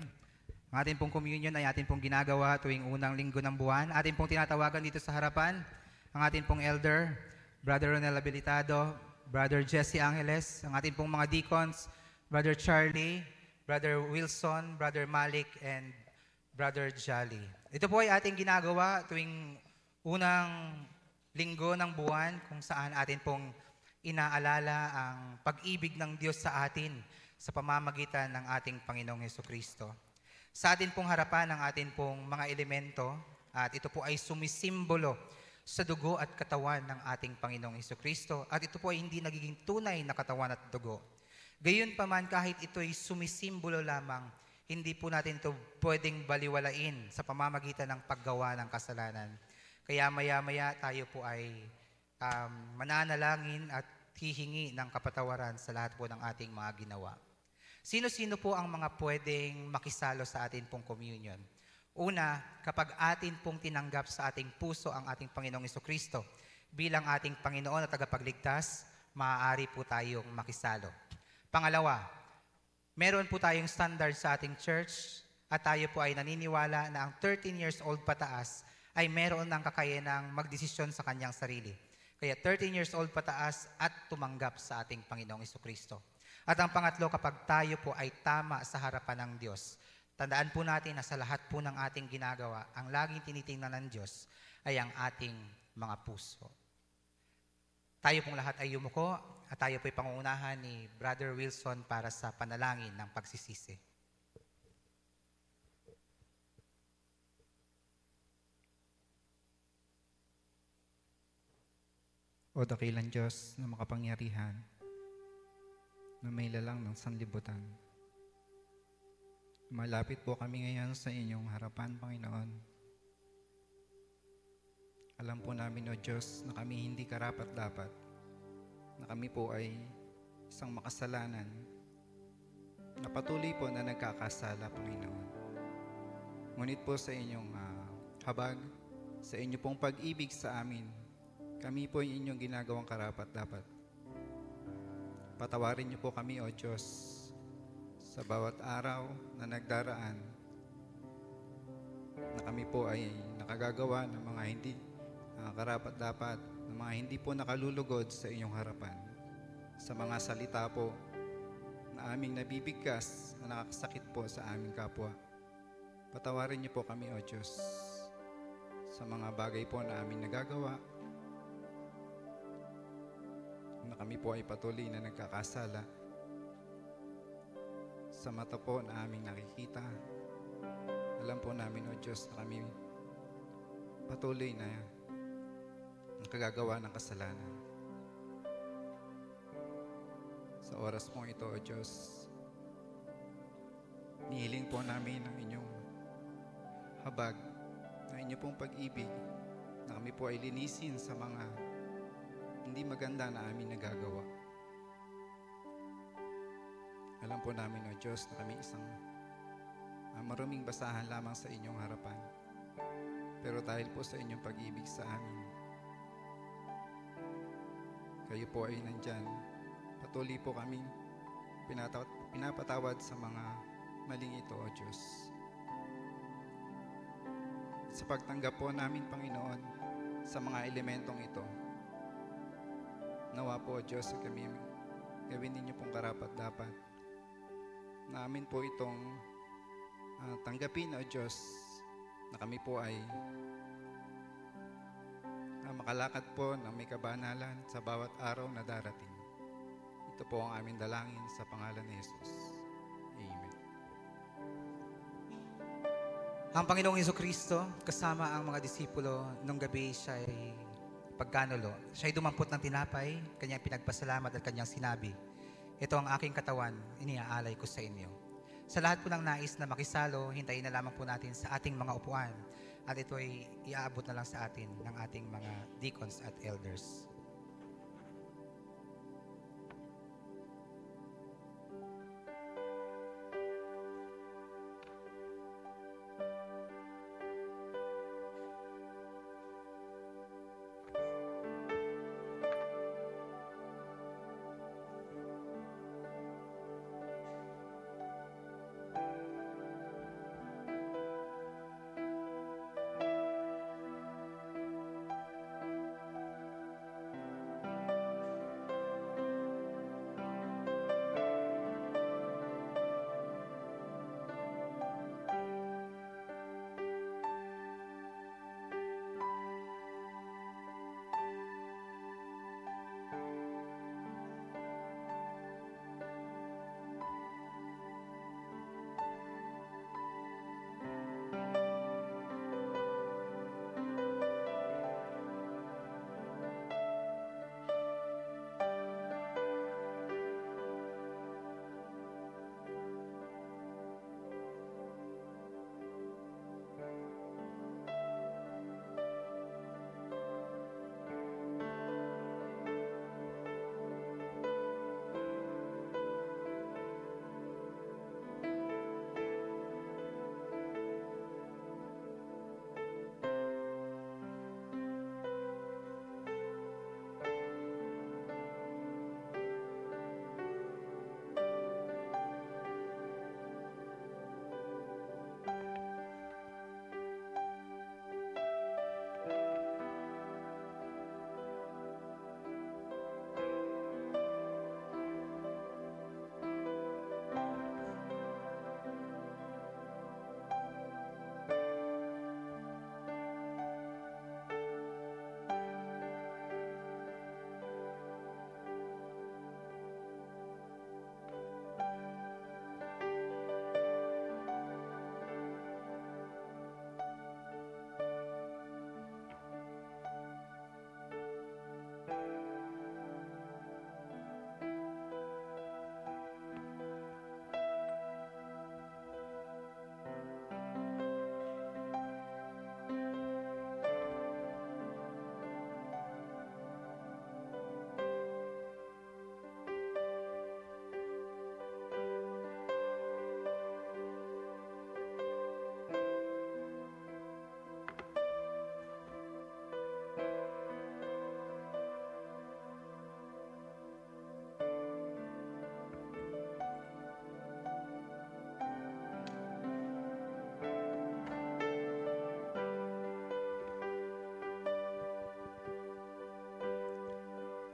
Ang atin pong communion ay atin pong ginagawa tuwing unang linggo ng buwan. Atin pong tinatawagan dito sa harapan ang atin pong elder, Brother Ronel Abilitado, Brother Jesse Angeles, ang atin pong mga deacons, Brother Charlie, Brother Wilson, Brother Malik, and Brother Jolly. Ito po ay ating ginagawa tuwing unang linggo ng buwan kung saan atin pong inaalala ang pag-ibig ng Diyos sa atin sa pamamagitan ng ating Panginoong Hesukristo. Sa atin pong harapan ang atin pong mga elemento at ito po ay sumisimbolo sa dugo at katawan ng ating Panginoong Hesukristo at ito po ay hindi nagiging tunay na katawan at dugo. Gayunpaman kahit ito ay sumisimbolo lamang, hindi po natin ito pwedeng baliwalain sa pamamagitan ng paggawa ng kasalanan. Kaya maya-maya tayo po ay mananalangin at hihingi ng kapatawaran sa lahat po ng ating mga ginawa. Sino-sino po ang mga pwedeng makisalo sa atin pong communion? Una, kapag atin pong tinanggap sa ating puso ang ating Panginoong Hesukristo bilang ating Panginoon at tagapagligtas, maaari po tayong makisalo. Pangalawa, meron po tayong standard sa ating church at tayo po ay naniniwala na ang 13 years old pataas ay meron ng kakayanang magdesisyon sa kanyang sarili. Kaya 13 years old pataas at tumanggap sa ating Panginoong Hesukristo. At ang pangatlo, kapag tayo po ay tama sa harapan ng Diyos, tandaan po natin na sa lahat po ng ating ginagawa, ang laging tinitingnan ng Diyos ay ang ating mga puso. Tayo pong lahat ay yumuko at tayo po ay pangungunahan ni Brother Wilson para sa panalangin ng pagsisisi. O dakilang Diyos na makapangyarihan, na may lalang ng sanlibutan. Malapit po kami ngayon sa inyong harapan, Panginoon. Alam po namin, O Diyos, na kami hindi karapat-dapat, na kami po ay isang makasalanan, na patuloy po na nagkakasala, Panginoon. Ngunit po sa inyong habag, sa inyo pong pag-ibig sa amin, kami po ay inyong ginagawang karapat-dapat. Patawarin niyo po kami, O Diyos, sa bawat araw na nagdaraan, na kami po ay nakagagawa ng mga hindi karapat-dapat, ng mga hindi po nakalulugod sa inyong harapan. Sa mga salita po na aming nabibigkas, na nakakasakit po sa aming kapwa. Patawarin niyo po kami, O Diyos, sa mga bagay po na aming nagagawa, na kami po ay patuloy na nagkakasala sa mata po na aming nakikita. Alam po namin, O Diyos, na kami patuloy na nakagagawa ng kasalanan. Sa oras po ito, O Diyos, nihiling po namin ang inyong habag, na inyong pong pag-ibig, na kami po ay linisin sa mga hindi maganda na amin nagagawa. Alam po namin, O Diyos, na kami isang maruming basahan lamang sa inyong harapan. Pero dahil po sa inyong pag-ibig sa amin, kayo po ay nandyan. Patuloy po kami pinapatawad sa mga maling ito, O Diyos. Sa pagtanggap po namin, Panginoon, sa mga elementong ito, nawa po, O Diyos, kami gawin ninyo pong karapat-dapat na amin po itong tanggapin, O Diyos, na kami po ay makalakad po ng may kabanalan sa bawat araw na darating. Ito po ang aming dalangin sa pangalan ni Jesus. Amen. Ang Panginoong Hesukristo, kasama ang mga disipulo, nung gabi siya ay pagkanulo. Siya ay dumampot ng tinapay, kanyang pinagpasalamat at kanyang sinabi, ito ang aking katawan, iniaalay ko sa inyo. Sa lahat po ng nais na makisalo, hintayin na lamang po natin sa ating mga upuan at ito ay iaabot na lang sa atin ng ating mga deacons at elders.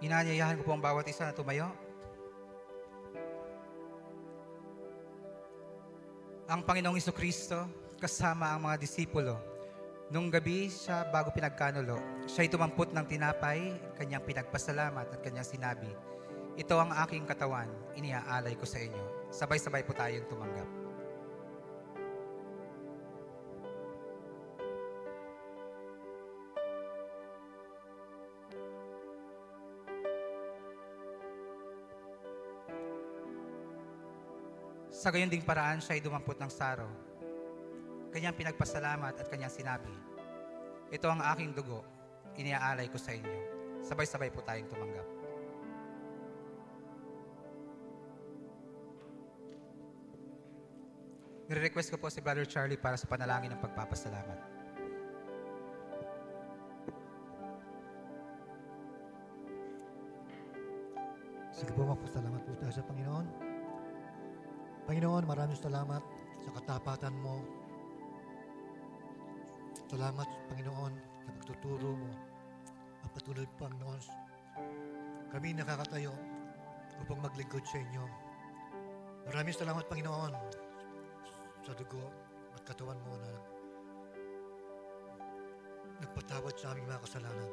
Inaanyayahan ko po ang bawat isa na tumayo. Ang Panginoong Jesucristo kasama ang mga disipulo. Nung gabi siya bago pinagkanulo, siya'y tumampot ng tinapay, kanyang pinagpasalamat at kanyang sinabi, "Ito ang aking katawan, iniaalay ko sa inyo." Sabay-sabay po tayong tumanggap. Sa gayon ding paraan, siya'y dumampot ng saro. Kanyang pinagpasalamat at kanyang sinabi, "Ito ang aking dugo, iniaalay ko sa inyo." Sabay-sabay po tayong tumanggap. Nire-request ko po si Brother Charlie para sa panalangin ng pagpapasalamat. Sige po, magpasalamat po tayo sa Panginoon. Panginoon, maraming salamat sa katapatan mo. Salamat, Panginoon, sa pagtuturo mo. Ang patuloy, Panginoon, kami nakakatayo upang maglingkod sa inyo. Maraming salamat, Panginoon, sa dugo at katawan mo na nagpatawad sa aming mga kasalanan.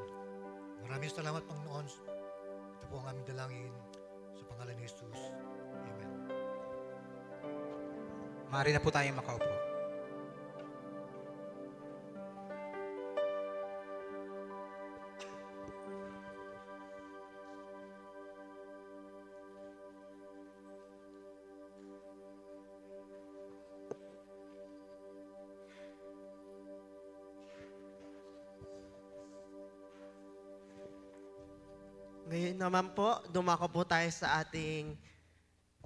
Maraming salamat, Panginoon. Ito po ang aming dalangin sa pangalan ni Jesus. Amen. Maaari na po tayong makaupo. Ngayon naman po, dumako po tayo sa ating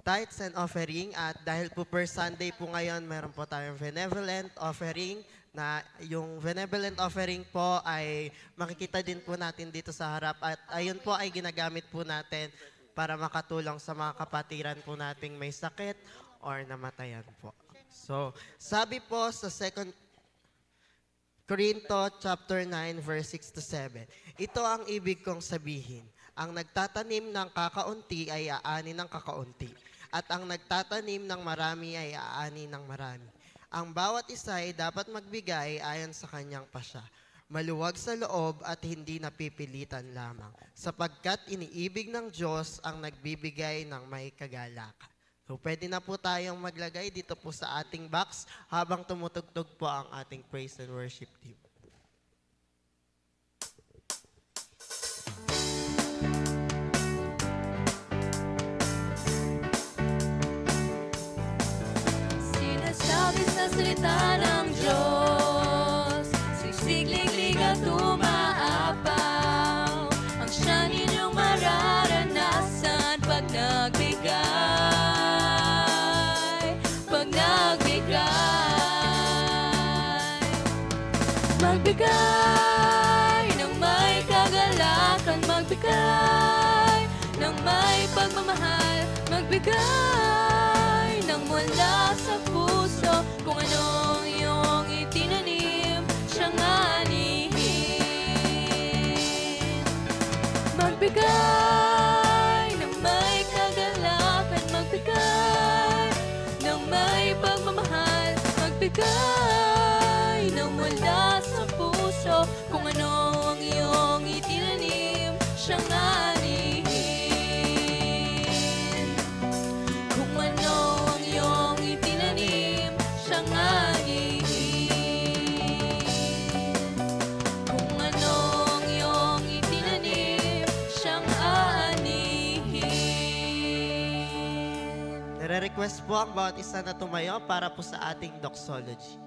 tithes and offering. At dahil po per Sunday po ngayon, meron po tayong benevolent offering na yung benevolent offering po ay makikita din po natin dito sa harap. At ayun po ay ginagamit po natin para makatulong sa mga kapatiran po nating may sakit or namatayan po. So, sabi po sa 2 Corinto chapter 9 verse 6 to 7. Ito ang ibig kong sabihin. Ang nagtatanim ng kakaunti ay aani ng kakaunti. At ang nagtatanim ng marami ay aani ng marami. Ang bawat isa ay dapat magbigay ayon sa kanyang pasya. Maluwag sa loob at hindi napipilitan lamang. Sapagkat iniibig ng Diyos ang nagbibigay ng may kagalakan. So pwede na po tayong maglagay dito po sa ating box habang tumutugtog po ang ating praise and worship team. Sinasabi sa salita ng Diyos, sigsiglig at umaapaw, ang siya ninyong mararanasan pag nagbigay, pag nagbigay. Magbigay ng may kagalakan, magbigay ng may pagmamahal, magbigay ng mula sa puso, kung anong iyong itinanim, siyang anihin. Magbigay ng may kagalakan, magbigay ng may pagmamahal, magbigay ng mula sa puso, kung anong iyong itinanim, siyang anihin. Kung ano ang iyong itinanim, siyang anihin. Kung ano ang iyong itinanim, siyang anihin. Nare-request po ang bawat isa na tumayo para po sa ating doxology.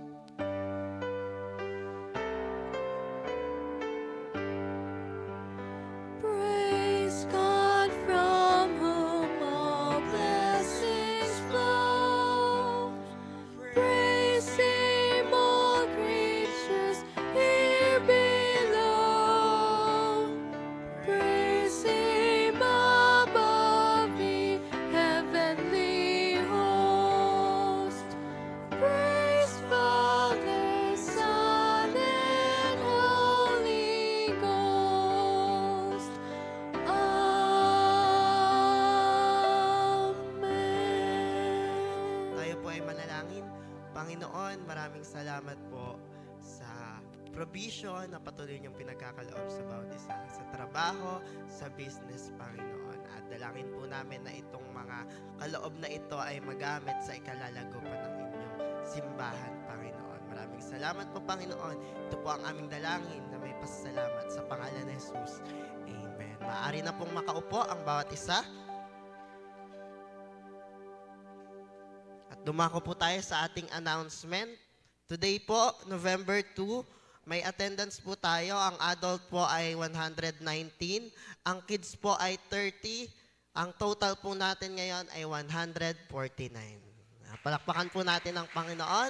Praise God from whom all blessings flow. Praise Him, all creatures here below. Praise Him above the heavenly host. Praise Father. manalangin. Panginoon, maraming salamat po sa provision na patuloy niyong pinagkakaloob sa bawat isa, sa trabaho, sa business, Panginoon. At dalangin po namin na itong mga kaloob na ito ay magamit sa ikalalago pa ng inyong simbahan, Panginoon. Maraming salamat po, Panginoon. Ito po ang aming dalangin na may pasasalamat sa pangalan ni Jesus. Amen. Maaari na pong makaupo ang bawat isa. At dumako po tayo sa ating announcement. Today po, November 2, may attendance po tayo. Ang adult po ay 119. Ang kids po ay 30. Ang total po natin ngayon ay 149. Palakpakan po natin ang Panginoon.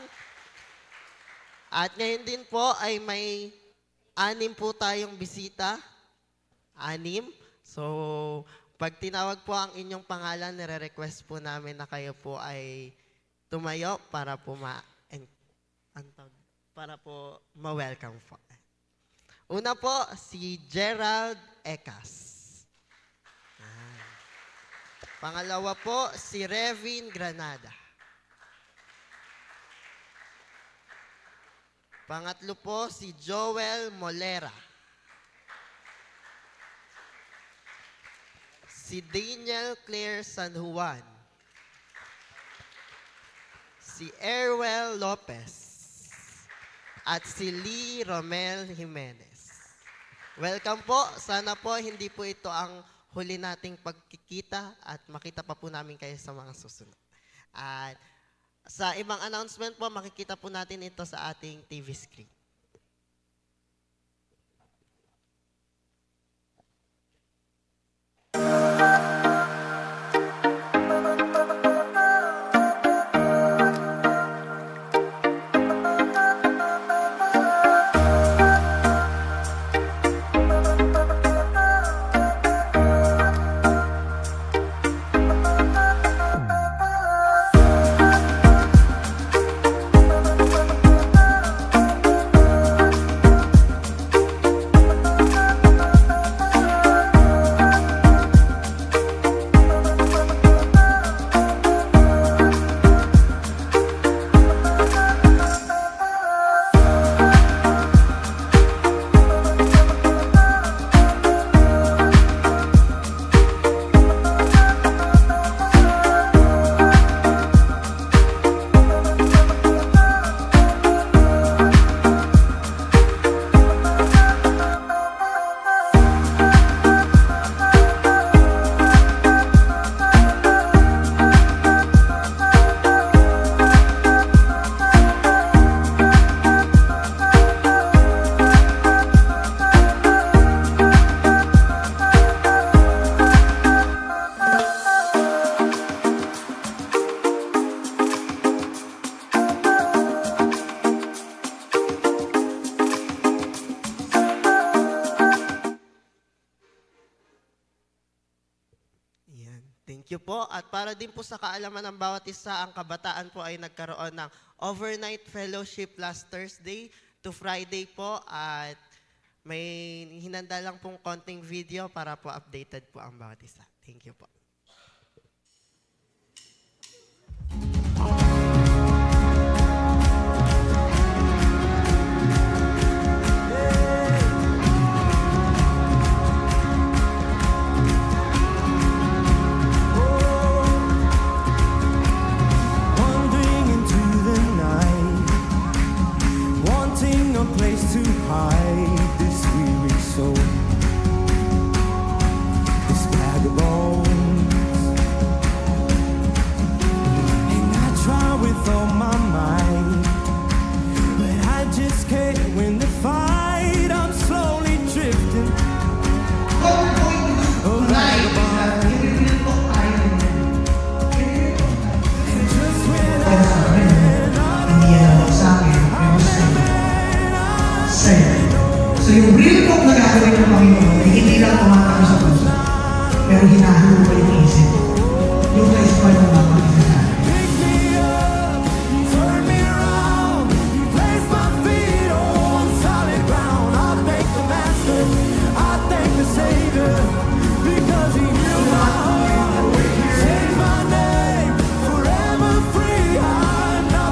At ngayon din po ay may 6 po tayong bisita. 6. So, pag tinawag po ang inyong pangalan, nire-request po namin na kayo po ay tumayo para po ma-welcome po. Una po, si Gerald Ecas. Pangalawa po, si Revin Granada. Pangatlo po, si Joel Molera. Si Daniel Claire San Juan. Si Erwel Lopez. At si Lee Romel Jimenez. Welcome po. Sana po hindi po ito ang huli nating pagkikita at makita pa po namin kayo sa mga susunod. At sa ibang announcement po, makikita po natin ito sa ating TV screen. Thank you po. At para din po sa kaalaman ng bawat isa, ang kabataan po ay nagkaroon ng overnight fellowship last Thursday to Friday po. At may hinanda lang pong konting video para po updated po ang bawat isa. Thank you po. So yung real talk na gagawin ng Panginoon ay hindi lang tumatang sa puso, pero hinahalo pa yung isip. Yung guys pa yung mga pagkakasal. Change my name, forever free. I'm not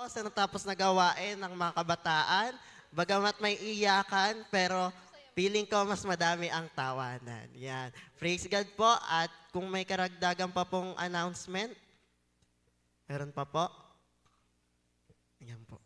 ako sa natapos na gawain ng mga kabataan. Bagamat may iyakan, pero feeling ko mas madami ang tawanan. Yan. Praise God po. At kung may karagdagan pa pong announcement, meron pa po. Yan po.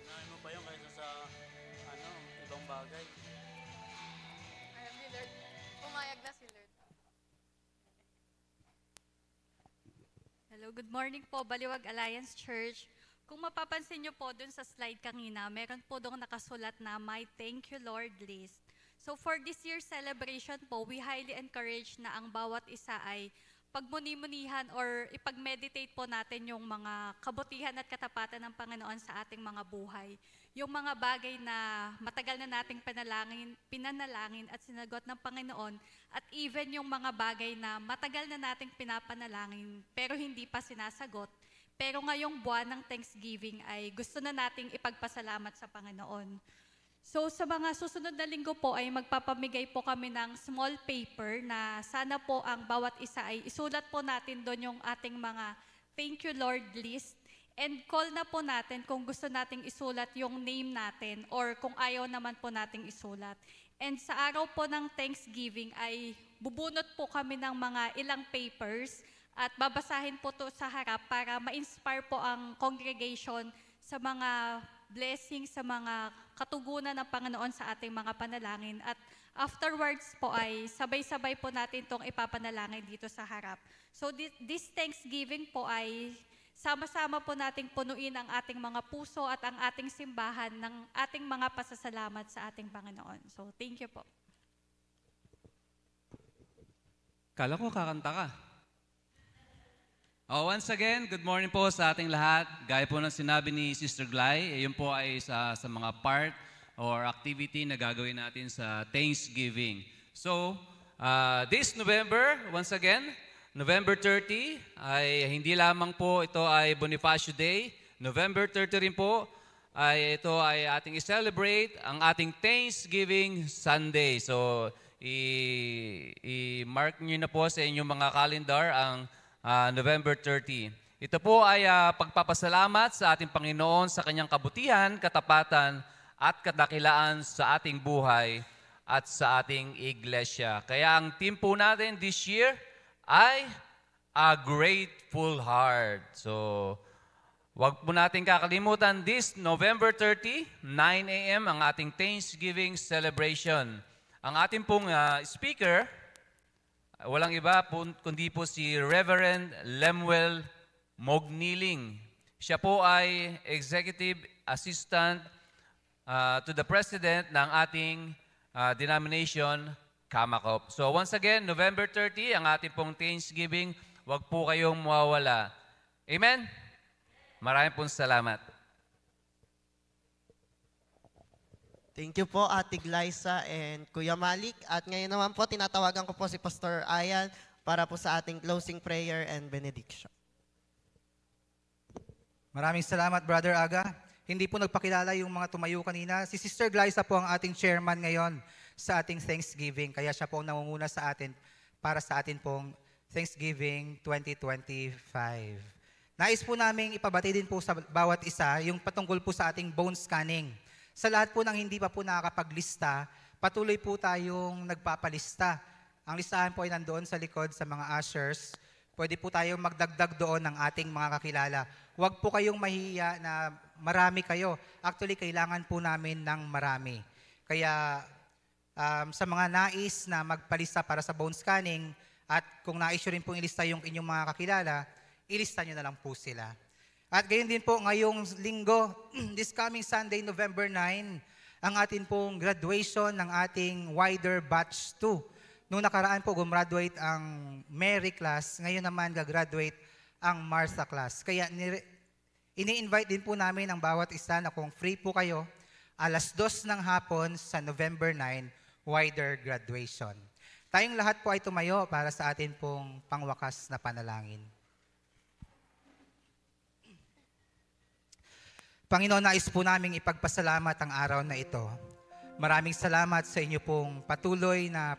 Unahin mo pa yun kaysa sa ibang bagay. Alam ni Lord, pumayag na si Lord. Hello, good morning po, Baliwag Alliance Church. Kung mapapansin nyo po dun sa slide kanina, meron po doon nakasulat na My Thank You Lord list. So for this year's celebration po, we highly encourage na ang bawat isa ay pagmuni-munihan or ipag-meditate po natin yung mga kabutihan at katapatan ng Panginoon sa ating mga buhay. Yung mga bagay na matagal na nating pinanalangin at sinagot ng Panginoon, at even yung mga bagay na matagal na nating pinapanalangin pero hindi pa sinasagot. Pero ngayong buwan ng Thanksgiving ay gusto na nating ipagpasalamat sa Panginoon. So sa mga susunod na linggo po ay magpapamigay po kami ng small paper na sana po ang bawat isa ay isulat po natin doon yung ating mga thank you Lord list. And call na po natin kung gusto nating isulat yung name natin or kung ayaw naman po nating isulat. And sa araw po ng Thanksgiving ay bubunot po kami ng mga ilang papers at babasahin po to sa harap para ma-inspire po ang congregation sa mga blessings, sa mga katugunan ng Panginoon sa ating mga panalangin. At afterwards po ay sabay-sabay po natin itong ipapanalangin dito sa harap. So this Thanksgiving po ay sama-sama po nating punuin ang ating mga puso at ang ating simbahan ng ating mga pasasalamat sa ating Panginoon. So thank you po. Kala ko kakanta ka. Once again, good morning po sa ating lahat. Gaya po ng sinabi ni Sister Glay, yun po ay sa mga part or activity na gagawin natin sa Thanksgiving. So, this November, once again, November 30, ay hindi lamang po ito ay Bonifacio Day. November 30 rin po, ay ito ay ating i-celebrate ang ating Thanksgiving Sunday. So, i-mark nyo na po sa inyong mga calendar ang November 30. Ito po ay pagpapasalamat sa ating Panginoon sa kanyang kabutihan, katapatan, at kadakilaan sa ating buhay at sa ating iglesia. Kaya ang team po natin this year ay A Grateful Heart. So, wag po natin kakalimutan this November 30, 9 a.m. ang ating Thanksgiving celebration. Ang ating pong speaker, walang iba kundi po si Reverend Lemuel Mogniling. Siya po ay Executive Assistant to the President ng ating denomination, Kamakop. So once again, November 30, ang ating pong Thanksgiving, wag po kayong mawawala. Amen? Maraming pong salamat. Thank you po, Ate Glyza and Kuya Malik. At ngayon naman po, tinatawagan ko po si Pastor Ayan para po sa ating closing prayer and benediction. Maraming salamat, Brother Aga. Hindi po nagpakilala yung mga tumayo kanina. Si Sister Glyza po ang ating chairman ngayon sa ating Thanksgiving. Kaya siya po ang namumuna sa atin para sa atin pong Thanksgiving 2025. Nais po namin ipabati din po sa bawat isa yung patungkol po sa ating bone scanning. Sa lahat po ng hindi pa po nakakapaglista, patuloy po tayong nagpapalista. Ang listahan po ay nandoon sa likod sa mga ushers. Pwede po tayong magdagdag doon ng ating mga kakilala. Huwag po kayong mahihiya na marami kayo. Actually, kailangan po namin ng marami. Kaya sa mga nais na magpalista para sa bone scanning at kung nais nyo rin pong ilista yung inyong mga kakilala, ilista nyo na lang po sila. At gayon din po ngayong linggo, this coming Sunday, November 9, ang atin pong graduation ng ating wider batch 2. Noong nakaraan po, gumraduate ang Mary class, ngayon naman gagraduate ang Martha class. Kaya ini-invite din po namin ang bawat isa na kung free po kayo, alas 2 ng hapon sa November 9, wider graduation. Tayong lahat po ay tumayo para sa atin pong pangwakas na panalangin. Panginoon, nais po naming ipagpasalamat ang araw na ito. Maraming salamat sa inyo pong patuloy na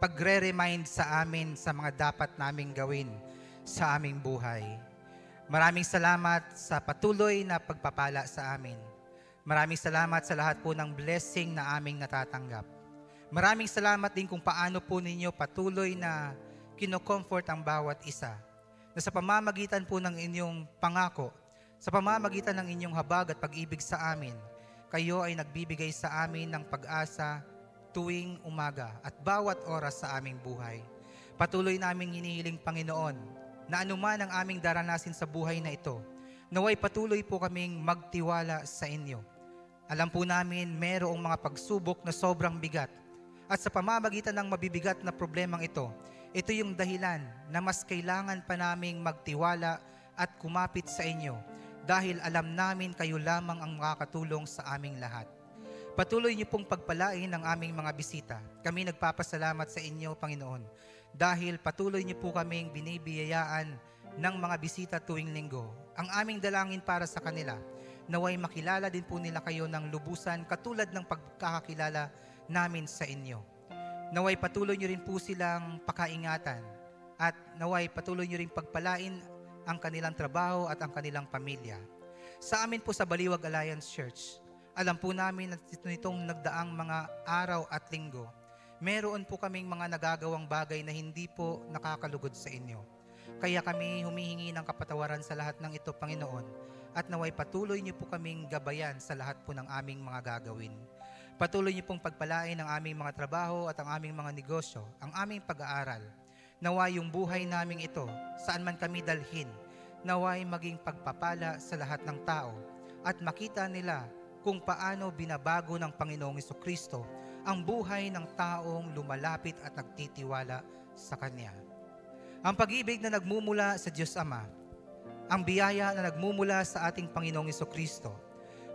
pagre-remind sa amin sa mga dapat naming gawin sa aming buhay. Maraming salamat sa patuloy na pagpapala sa amin. Maraming salamat sa lahat po ng blessing na aming natatanggap. Maraming salamat din kung paano po ninyo patuloy na kino-comfort ang bawat isa. Na sa pamamagitan po ng inyong pangako, sa pamamagitan ng inyong habag at pag-ibig sa amin, kayo ay nagbibigay sa amin ng pag-asa tuwing umaga at bawat oras sa aming buhay. Patuloy naming hinihiling, Panginoon, na anuman ang aming daranasin sa buhay na ito, naway patuloy po kaming magtiwala sa inyo. Alam po namin mayroong mga pagsubok na sobrang bigat at sa pamamagitan ng mabibigat na problemang ito yung dahilan na mas kailangan pa naming magtiwala at kumapit sa inyo dahil alam namin kayo lamang ang makakatulong sa aming lahat. Patuloy niyo pong pagpalain ang aming mga bisita. Kami nagpapasalamat sa inyo, Panginoon, dahil patuloy niyo po kaming binibiyayaan ng mga bisita tuwing linggo. Ang aming dalangin para sa kanila, naway makilala din po nila kayo ng lubusan katulad ng pagkakakilala namin sa inyo. Naway patuloy niyo rin po silang pakaingatan at naway patuloy niyo rin pagpalain ang kanilang trabaho at ang kanilang pamilya. Sa amin po sa Baliwag Alliance Church, alam po namin na nitong nagdaang mga araw at linggo, meron po kaming mga nagagawang bagay na hindi po nakakalugod sa inyo. Kaya kami humihingi ng kapatawaran sa lahat ng ito, Panginoon, at naway patuloy niyo po kaming gabayan sa lahat po ng aming mga gagawin. Patuloy niyo pong pagpalain ang aming mga trabaho at ang aming mga negosyo, ang aming pag-aaral. Naway yung buhay naming ito, saan man kami dalhin, naway maging pagpapala sa lahat ng tao at makita nila kung paano binabago ng Panginoong Jesucristo ang buhay ng taong lumalapit at nagtitiwala sa Kanya. Ang pag-ibig na nagmumula sa Diyos Ama, ang biyaya na nagmumula sa ating Panginoong Jesucristo,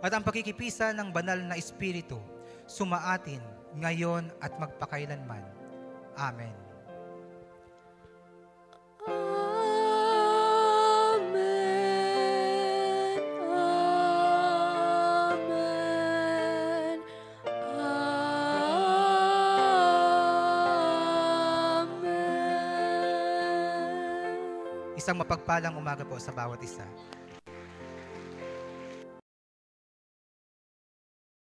at ang pakikipisan ng banal na Espiritu, sumaatin ngayon at magpakailanman. Amen. Isang mapagpalang umaga po sa bawat isa.